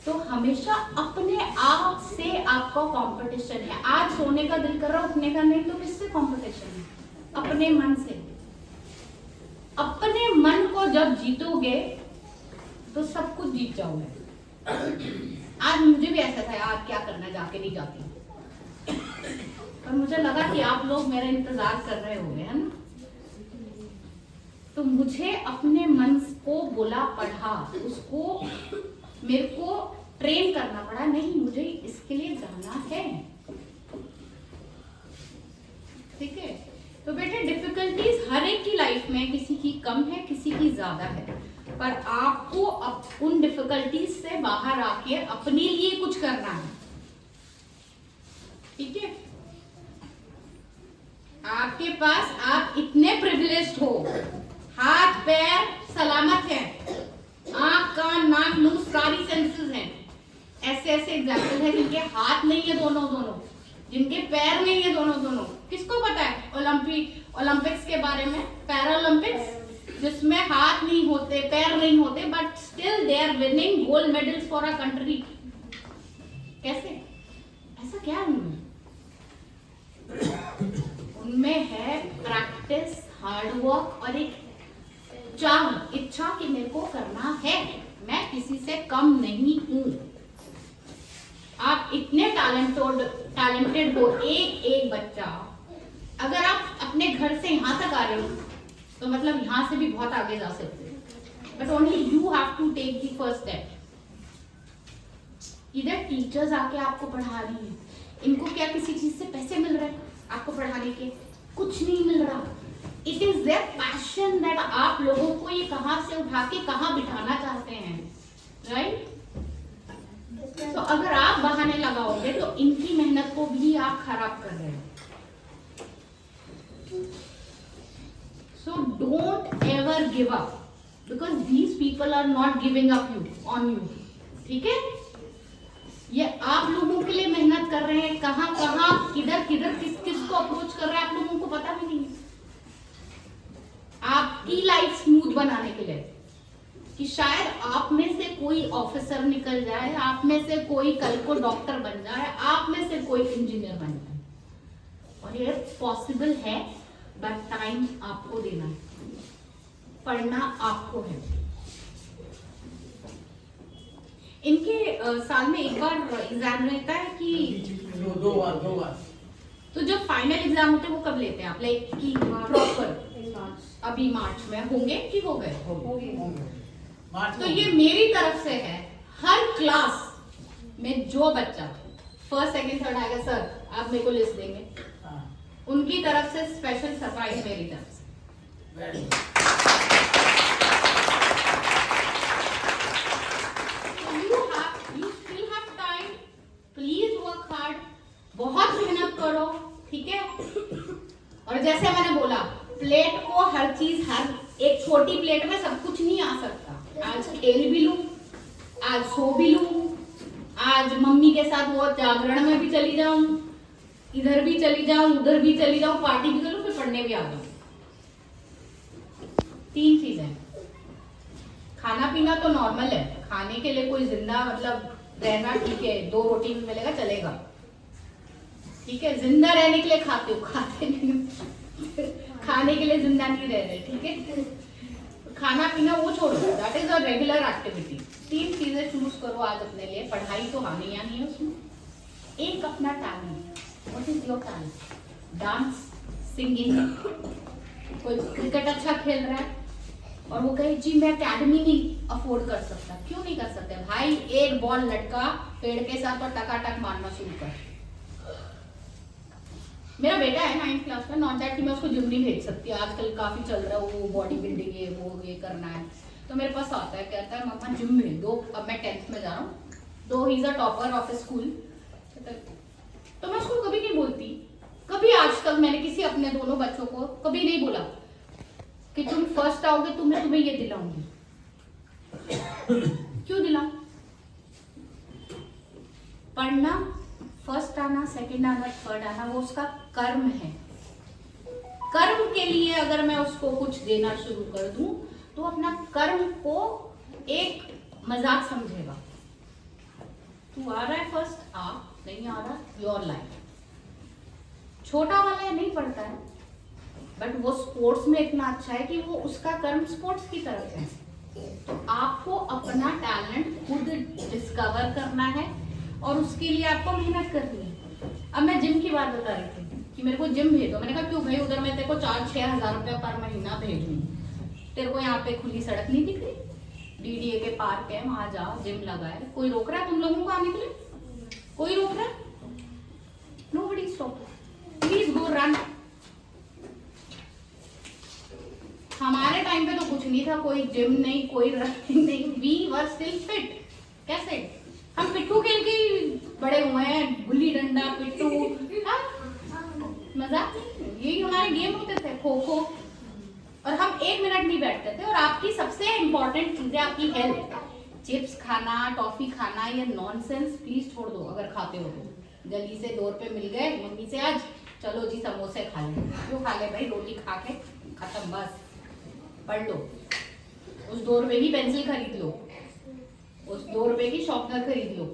तो हमेशा अपने आप से आपका कंपटीशन है। आज सोने का दिल कर रहा, उठने का नहीं, तो किससे कंपटीशन है, अपने मन से। अपने मन को जब जीतोगे तो सब कुछ जीत जाओगे। आज मुझे भी ऐसा था, आज क्या करना, जाके नहीं जाती, पर मुझे लगा कि आप लोग मेरा इंतजार कर रहे होंगे, है ना। तो मुझे अपने मन को बोला, पढ़ा, उसको मेरे को ट्रेन करना पड़ा, नहीं मुझे इसके लिए जाना है, ठीक है। तो बेटे डिफिकल्टीज हर एक की लाइफ में, किसी की कम है, किसी की ज्यादा है, पर आपको उन डिफिकल्टीज से बाहर आके अपने लिए कुछ करना है, ठीक है। आपके पास, आप इतने प्रिविलेज्ड हो, हाथ पैर सलामत है, आंख कान नाक मुंह सारी सेंसेस हैं। ऐसे ऐसे एग्जाम्पल है जिनके हाथ नहीं है दोनों, जिनके पैर नहीं है दोनों। किसको पता है ओलंपिक्स के बारे में, पैरा ओलंपिक्स, जिसमें हाथ नहीं होते, पैर नहीं होते, but still they are winning gold medals for a country. कैसे, ऐसा क्या है उनमें? उनमें है प्रैक्टिस, हार्डवर्क और एक इच्छा कि मेरे को करना है, मैं किसी से कम नहीं हूं। आप इतने टैलेंटेड हो, एक बच्चा, अगर आप अपने घर से यहाँ तक आ रहे हो तो मतलब यहाँ से भी बहुत आगे जा सकते हो, but only you have to take the first step. इधर टीचर्स आके आपको पढ़ा रही है, इनको क्या किसी चीज से पैसे मिल रहे हैं आपको पढ़ाने के? कुछ नहीं मिल रहा। It is their passion that आप लोगों को ये कहाँ से उठा के कहाँ बिठाना चाहते हैं, राइट? तो अगर आप बहाने लगाओगे तो इनकी मेहनत को भी आप खराब कर रहे हो। So don't ever give up because these people are not giving up on you, ठीक है? ये आप लोगों के लिए मेहनत कर रहे हैं, कहाँ किधर किस को अप्रोच कर रहे हैं आप लोगों को पता भी नहीं है। आपकी लाइफ स्मूथ बनाने के लिए कि शायद आप में से कोई ऑफिसर निकल जाए, आप में से कोई कल को डॉक्टर बन जाए, आप में से कोई इंजीनियर बन जाए, और ये पॉसिबल है, बट टाइम आपको देना है, पढ़ना आपको है। इनके साल में एक बार एग्जाम रहता है कि दो बार। तो जो फाइनल एग्जाम होते हैं वो कब लेते हैं आप? लाइक कि प्रॉपर अभी मार्च में होंगे कि हो गए? तो ये मेरी तरफ से है, हर क्लास में जो बच्चा फर्स्ट सेकंड थर्ड आएगा, सर आप मेरे को लिस्ट देंगे, उनकी तरफ से स्पेशल सरप्राइज मेरी तरफ से। You still have time, please work hard, बहुत मेहनत करो, ठीक है? और जैसे मैंने बोला, प्लेट को हर चीज, हर एक छोटी प्लेट में सब कुछ नहीं आ सकता। आज खेल आज सो भी लूं, आज मम्मी के साथ वो जागरण में भी चली जाऊं, इधर भी चली जाऊं, उधर भी चली जाऊं, पार्टी भी करूं, फिर पढ़ने भी आ जाऊं। 3 चीजें। खाना पीना तो नॉर्मल है, खाने के लिए कोई जिंदा मतलब रहना ठीक है, 2 रोटी भी मिलेगा चलेगा, ठीक है। जिंदा रहने के लिए खाते हो, खाते नहीं खाने के लिए जिंदा नहीं रह रहे, ठीक है। खाना पीना वो छोड़ो, that is a regular activity. 3 चीजें चूज करो आज अपने लिए। पढ़ाई तो आनी है उसमें। एक अपना talent, what is your talent? Dance, singing. कोई क्रिकेट अच्छा खेल रहा है और वो कहे जी मैं अकेडमी नहीं अफोर्ड कर सकता। क्यों नहीं कर सकते भाई? एक बॉल लटका पेड़ के साथ और टकाटक मारना शुरू कर। मेरा बेटा है 9th क्लास में, नॉट दैट कि मैं उसको जिम नहीं भेज सकती, आजकल काफी चल रहा है वो बॉडी बिल्डिंग है, वो ये करना है, तो मेरे पास आता है, कहता है मम्मा जिम भेज दो। अब मैं 10th में जा रहा हूँ, दो he is a topper of school, तो मैं उसको कभी नहीं बोलती। कभी आज तक मैंने किसी अपने दोनों बच्चों को कभी नहीं बोला कि तुम फर्स्ट आओगे तो मैं तुम्हें ये दिलाऊंगी। क्यों दिलाऊं? पढ़ना, फर्स्ट आना, सेकंड आना, थर्ड आना, वो उसका कर्म है। कर्म के लिए अगर मैं उसको कुछ देना शुरू कर दूं तो अपना कर्म को एक मजाक समझेगा। तू आ रहा है फर्स्ट, आ, नहीं आ रहा, योर लाइफ। छोटा वाला है नहीं पढ़ता है, बट वो स्पोर्ट्स में इतना अच्छा है कि वो उसका कर्म स्पोर्ट्स की तरफ है। तो आपको अपना टैलेंट खुद डिस्कवर करना है और उसके लिए आपको मेहनत करनी है। अब मैं जिम की बात बता रही थी कि मेरे को जिम भेज दो। मैंने कहा क्यों भाई? उधर मैं तेरे को 4-6 हज़ार रुपया पर महीना भेजूंगी, तेरे को यहाँ पे खुली सड़क नहीं दिख रही? DDA के पार्क है, वहां जाओ, जिम लगा है। कोई रोक रहा है तुम लोगों को आने के लिए? कोई रोक रहा है? Nobody stop. Please go run. हमारे टाइम पे तो कुछ नहीं था, कोई जिम नहीं, कोई रनिंग नहीं, वी वर स्टिल फिट। कैसे? हम पिट्ठू खेल के बड़े हुए हैं, गुल्ली डंडा, पिट्ठू, मजाक नहीं, यही हमारे गेम होते थे, खो खो। और हम 1 मिनट नहीं बैठते थे। और आपकी सबसे इंपॉर्टेंट चीजें आपकी हेल्थ, चिप्स खाना, टॉफी खाना, ये नॉनसेंस प्लीज छोड़ दो। अगर खाते हो तो गली से 2 रुपए मिल गए मम्मी से, आज चलो जी समोसे खा ले। क्यों खा ले भाई? रोटी खा के खत्म, बस। पढ़ लो, उस 2 रुपए की पेंसिल खरीद लो, उस 2 रुपए की शॉर्पनर खरीद लो,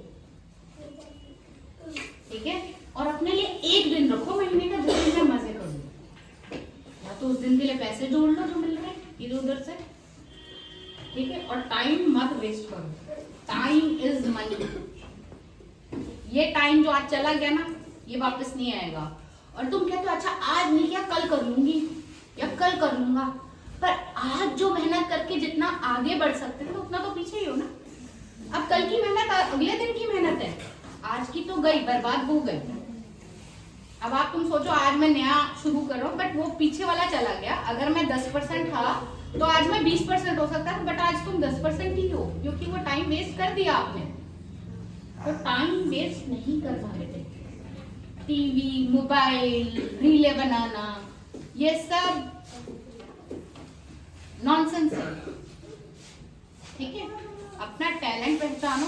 ठीक है। और अपने लिए एक दिन रखो महीने का जिस दिन में मजे करो, या तो उस दिन के लिए पैसे जोड़ लो जो मिल रहे हैं इधर उधर से, ठीक है। और टाइम मत वेस्ट करो, टाइम इज मनी। ये टाइम जो आज चला गया ना, ये वापस नहीं आएगा। और तुम कहते हो अच्छा आज नहीं किया कल कर लूंगी या कल कर लूंगा, पर आज जो मेहनत करके जितना आगे बढ़ सकते थे उतना तो पीछे ही हो ना। अब कल की मेहनत अगले दिन की मेहनत है, आज की तो गई, बर्बाद हो गई। अब आप तुम सोचो आज मैं नया शुरू कर रहा हूँ, बट वो पीछे वाला चला गया। अगर मैं 10% था तो आज मैं 20% हो सकता है, बट आज तुम 10% ही हो, क्योंकि वो टाइम वेस्ट कर दिया आपने। तो टाइम वेस्ट नहीं करना बेटे। टीवी, मोबाइल, रीले बनाना, ये सब नॉनसेंस है, ठीक है। अपना टैलेंट पहचानो,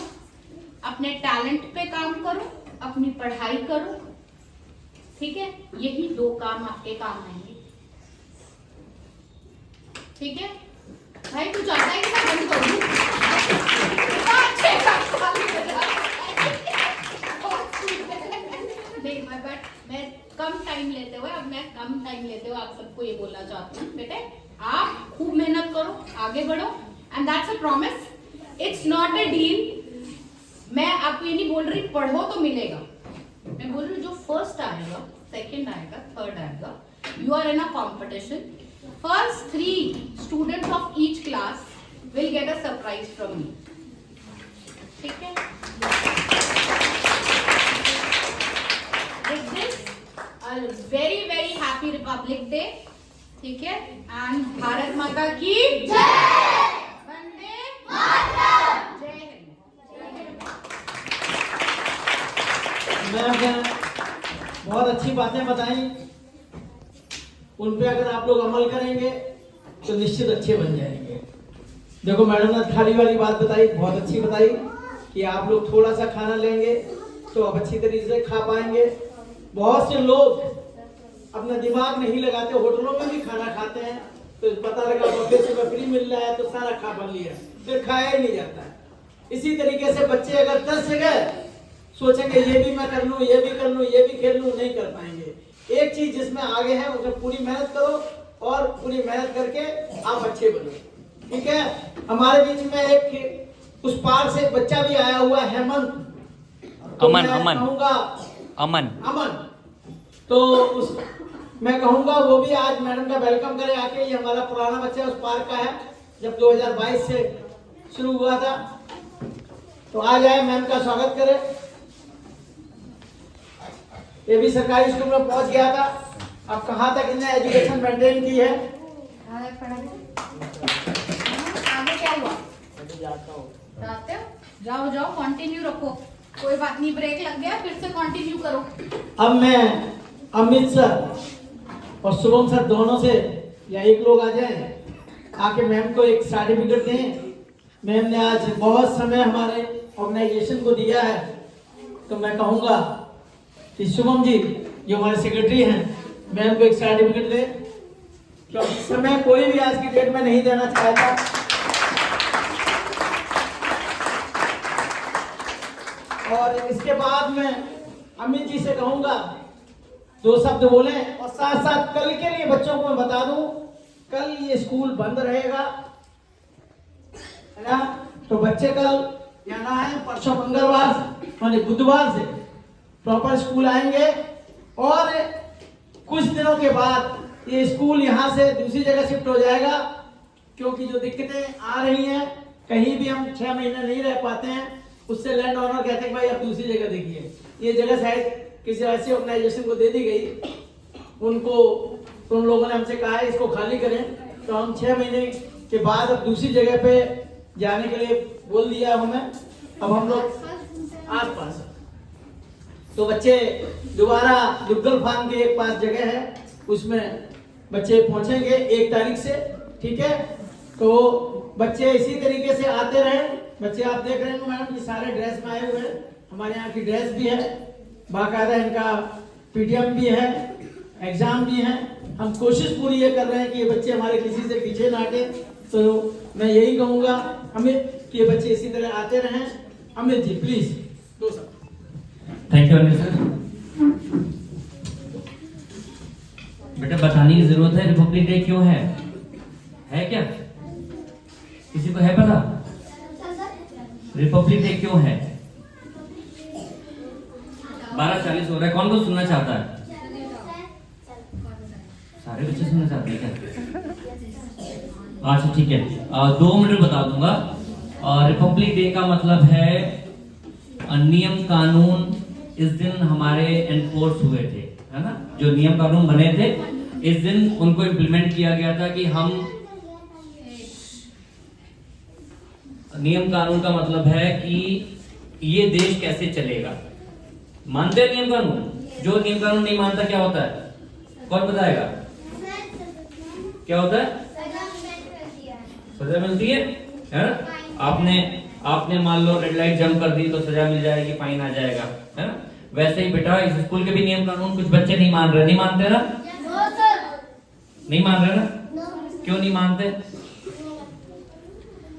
अपने टैलेंट पे काम करो, अपनी पढ़ाई करो, ठीक है। यही 2 काम आपके काम आएंगे, ठीक है। भाई तू चाहता है कि मैं बंद कर दूं? नहीं, मैं कम टाइम लेते हुए आप सबको ये बोलना चाहती हूँ बेटे, आप खूब मेहनत करो, आगे बढ़ो, and that's a promise, it's not a deal. मैं आपको ये नहीं बोल रही पढ़ो तो मिलेगा, मैं बोल रही हूँ जो फर्स्ट आएगा, सेकंड आएगा, थर्ड आएगा, you are in a competition. First 3 students of each class will get a surprise from me, ठीक है। With this a very very happy Republic day, ठीक है। एंड भारत माता की जय, वंदे मातरम, जय हिंद। मैम बहुत अच्छी बातें बताई, उन पे अगर आप लोग अमल करेंगे तो निश्चित अच्छे बन जाएंगे। देखो मैडम ने थाली वाली बात बताई, बहुत अच्छी बताई। कि आप लोग थोड़ा सा खाना लेंगे तो आप अच्छी तरीके से खा पाएंगे। बहुत से लोग अपना दिमाग नहीं लगाते, होटलों में भी खाना खाते हैं तो पता लगा बफे से फ्री मिल रहा है तो सारा खा पा लिया, फिर खाया ही नहीं जाता है। इसी तरीके से बच्चे अगर 10 जगह सोचेंगे ये भी मैं कर लूँ, ये भी कर लूँ, ये भी खेल लूँ, नहीं कर पाएंगे। एक चीज जिसमें आगे है उसमें पूरी मेहनत करो और पूरी मेहनत करके आप अच्छे बनो, ठीक है। हमारे बीच में एक उस पार से एक बच्चा भी आया हुआ है, हेमंत, तो अमन तो उस मैं कहूँगा वो भी आज मैडम का वेलकम करे आके। ये हमारा पुराना बच्चा उस पार्क का है, जब 2022 से शुरू हुआ था, तो आ जाए मैम का स्वागत करे। ये भी सरकारी स्कूल में पहुंच गया था। अब कहाँ तक इन्हें एजुकेशन मेंटेन की है। आगे क्या हुआ? जाते हो? जाओ जाओ, कंटिन्यू रखो, कोई बात नहीं, ब्रेक लग गया फिर से कंटिन्यू करो। अब मैं अमित सर और शुभम सर दोनों से या एक लोग आ जाएं, आके मैम को एक सर्टिफिकेट दें। मैम ने आज बहुत समय हमारे ऑर्गेनाइजेशन को दिया है, तो मैं कहूँगा कि शुभम जी जो हमारे सेक्रेटरी हैं, मैम को एक सर्टिफिकेट दें, क्योंकि समय कोई भी आज की डेट में नहीं देना चाहता। और इसके बाद में अमित जी से कहूँगा 2 शब्द बोलें, और साथ साथ कल के लिए बच्चों को मैं बता दूं, कल ये स्कूल बंद रहेगा, है ना। तो बच्चे कल यहाँ आए, परसों मंगलवार माने बुधवार से प्रॉपर स्कूल आएंगे, और कुछ दिनों के बाद ये स्कूल यहाँ से दूसरी जगह शिफ्ट हो जाएगा, क्योंकि जो दिक्कतें आ रही हैं, कहीं भी हम 6 महीने नहीं रह पाते हैं, उससे लैंड ओनर कहते हैं भाई आप दूसरी जगह देखिए। ये जगह शायद किसी ऐसी ऑर्गेनाइजेशन को दे दी गई, उनको तो उन लोगों ने हमसे कहा है इसको खाली करें, तो हम 6 महीने के बाद अब दूसरी जगह पे जाने के लिए बोल दिया हमें। अब हम लोग आस पास, तो बच्चे दोबारा दुग्गल फार्म के एक पास जगह है, उसमें बच्चे पहुंचेंगे 1 तारीख से, ठीक है। तो बच्चे इसी तरीके से आते रहे। बच्चे आप देख रहे हैं मैडम, ये सारे ड्रेस में आए हुए हैं, हमारे यहाँ की ड्रेस भी है, बाकायदा इनका पीटीएम भी है, एग्जाम भी है। हम कोशिश पूरी ये कर रहे हैं कि ये बच्चे हमारे किसी से पीछे ना हटे। तो मैं यही कहूँगा अमित कि ये बच्चे इसी तरह आते रहें। अमित जी प्लीज 2 शब्द। Thank you Anil sir. बेटा बताने की जरूरत है रिपब्लिक डे क्यों है क्या? किसी को है पता रिपब्लिक डे क्यों है? 12:40 हो रहा है, कौन कौन सुनना चाहता है? सारे बच्चे सुनना चाहते हैं क्या? अच्छा ठीक है, 2 मिनट बता दूंगा। रिपब्लिक डे का मतलब है नियम कानून इस दिन हमारे एनफोर्स हुए थे, है ना। जो नियम कानून बने थे इस दिन उनको इम्प्लीमेंट किया गया था कि हम नियम कानून का मतलब है कि ये देश कैसे चलेगा। मानते हैं नियम कानून? जो नियम कानून नहीं मानता क्या होता है? कौन बताएगा क्या होता है? सजा मिलती है ना। आपने मान लो रेड लाइट जंप कर दी तो सजा मिल जाएगी, फाइन आ जाएगा, है ना। वैसे ही बेटा इस स्कूल के भी नियम कानून कुछ बच्चे नहीं मान रहे, नहीं मानते ना? नहीं मान रहे ना? क्यों नहीं मानते?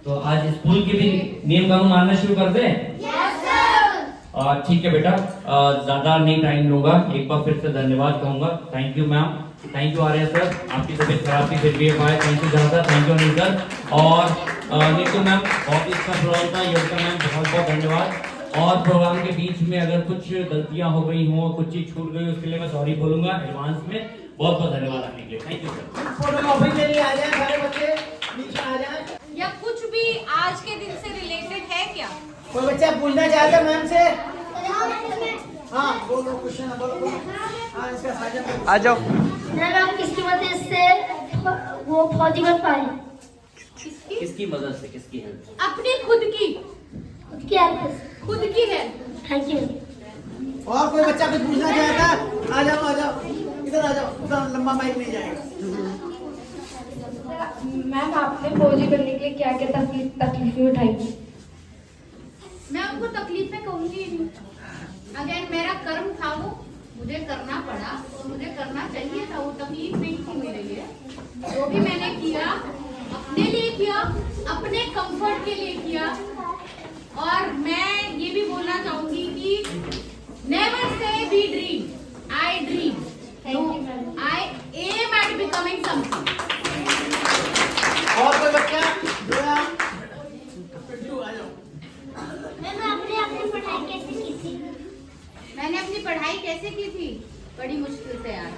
तो आज स्कूल के भी नियम कानून मानना शुरू कर दें। ठीक है बेटा, ज्यादा नहीं टाइम लूंगा, एक बार फिर से धन्यवाद कहूंगा। Thank you ma'am, thank you Arya sir, आपकी तबीयत खराब थी फिर भी आए, थैंक यू ज्यादा, थैंक यू अनिल सर। और नीतू मैम बहुत ही अच्छा प्रोग्राम था, योगिता मैम बहुत बहुत धन्यवाद। और प्रोग्राम के बीच में अगर कुछ गलतियां हो गई हों, कुछ चीज छूट गई, उसके लिए मैं सॉरी बोलूंगा एडवांस में। बहुत बहुत धन्यवाद आने के लिए, थैंक यू सर। फोटोकॉपी के लिए आ जाए सारे बच्चे, नीचे आ जाए। या कुछ भी आज के दिन से रिलेटेड है क्या? कोई बच्चा पूछना चाहता है मैम से? हाँ बोलो, क्वेश्चन बोलो। हाँ इसका साझा आ जाओ। मेरा नाम किसकी वजह से वो फौजी बन पाए? किसकी मदद से, किसकी हेल्प? अपनी खुद की है। Thank you. और कोई बच्चा कुछ पूछना चाहता है? आ जाओ इधर आ जाओ, उधर लंबा माइक नहीं जाएगा। मैम आपने फौजी बनने के लिए क्या क्या तकलीफें उठाई थी? मैं उनको तकलीफें कहूंगी ही नहीं। अगेन मेरा कर्म था, वो मुझे करना पड़ा, मुझे करना चाहिए था, वो तकलीफ नहीं थी मेरे लिए। जो भी मैंने किया अपने लिए किया, अपने कंफर्ट के लिए किया। और मैं ये भी बोलना चाहूंगी कि never say we dream, I dream, I am at becoming something. और कोई बच्चा? मैंने अपनी पढ़ाई कैसे की थी? बड़ी मुश्किल से यार।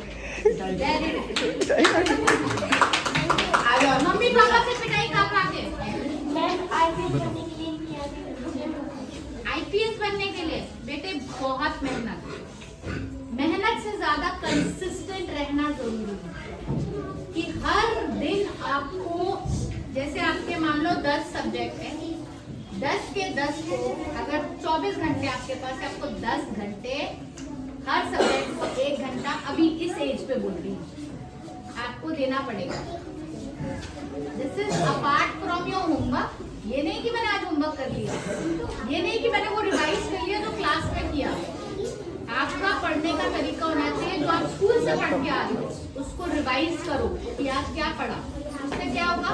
मम्मी पापा से पिटाई कहाँ खाते? आईपीएस बनने के लिए बेटे बहुत मेहनत से ज्यादा कंसिस्टेंट रहना जरूरी है। कि हर दिन आपको, जैसे आपके मान लो 10 सब्जेक्ट है, 10 के 10 को अगर 24 घंटे आपके पास है, आपको 10 घंटे हर सब्जेक्ट को 1 घंटा अभी इस एज पे बोल रही हूँ आपको देना पड़ेगा। This is apart from your homework. ये नहीं कि मैंने आज होमवर्क कर लिया, ये नहीं कि मैंने वो रिवाइज कर लिया जो क्लास में किया। आपका पढ़ने का तरीका होना चाहिए, जो आप स्कूल से पढ़ के आ रहे हो उसको रिवाइज करो कि आज क्या पढ़ा। उससे क्या होगा,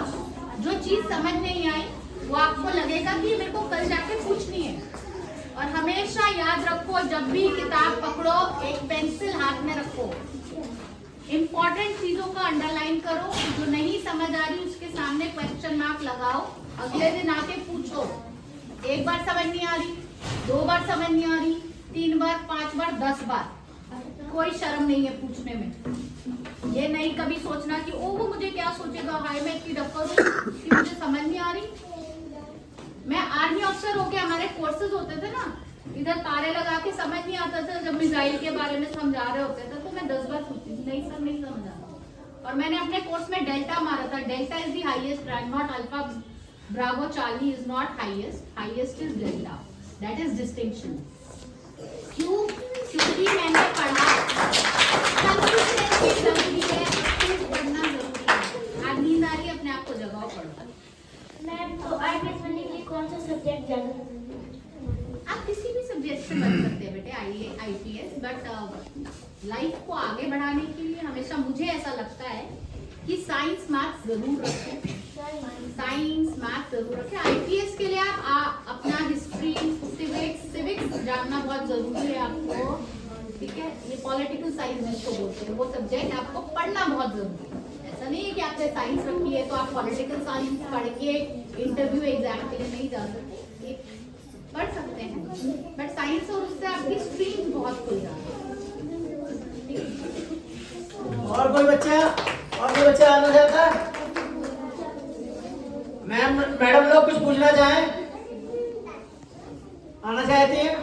जो चीज समझ नहीं आई वो आपको लगेगा कि मेरे को कल जाके पूछनी है। और हमेशा याद रखो, जब भी किताब पकड़ो एक पेंसिल हाथ में रखो, इम्पोर्टेंट चीजों का अंडरलाइन करो, जो नहीं समझ आ रही उसके सामने क्वेश्चन मार्क लगाओ, अगले दिन आके पूछो। 1 बार समझ नहीं आ रही, 2 बार समझ नहीं आ रही, 3 बार, 5 बार, 10 बार, कोई शर्म नहीं है पूछने में। ये नहीं कभी सोचना कि ओ वो मुझे क्या सोचेगा, हाय मैं इतनी डफर हूँ कि मुझे समझ नहीं आ रही। मैं आर्मी ऑफिसर होके हमारे कोर्सेज होते थे ना, इधर तारे लगा के समझ नहीं आता था। जब मिसाइल के बारे में समझा रहे होते थे तो मैं 10 बार पूछती थी, नहीं सर नहीं समझ आता। और मैंने अपने कोर्स में डेल्टा मारा था। Delta is the highest rank, not alpha Bravo Charlie is not highest, highest is delta, that is distinction. क्यों? क्योंकि मैंने पढ़ा, कंसिस्टेंसी जरूरी है, पढ़ना जरूरी है। आज नींद आ रही है, अपने आप को जगाओ, पढ़ो। मैम तो आईपीएस बनने के लिए कौन सा सब्जेक्ट ज्यादा? आप किसी भी सब्जेक्ट से बन सकते हैं बेटे आईपीएस, बट लाइफ को आगे बढ़ाने के लिए हमेशा मुझे ऐसा लगता है कि साइंस मैथ्स जरूर रखें, साइंस मैथ्स जरूर रखें। आईपीएस के लिए आप अपना हिस्ट्री, सिविक्स जानना बहुत जरूरी है आपको, ठीक है। ये पॉलिटिकल साइंस जिसको बोलते हैं, वो सब्जेक्ट आपको पढ़ना बहुत जरूरी है। ऐसा नहीं है कि आपने साइंस रखी है तो आप पॉलिटिकल साइंस पढ़ के इंटरव्यू एग्जाम के लिए नहीं जा सकते, पढ़ सकते हैं, बट साइंस और उससे आपकी स्ट्रीम बहुत खुल जाती है। और कोई बच्चा? और कोई बच्चा आना चाहता है? मैडम लोग कुछ पूछना चाहें? आना चाहती हैं?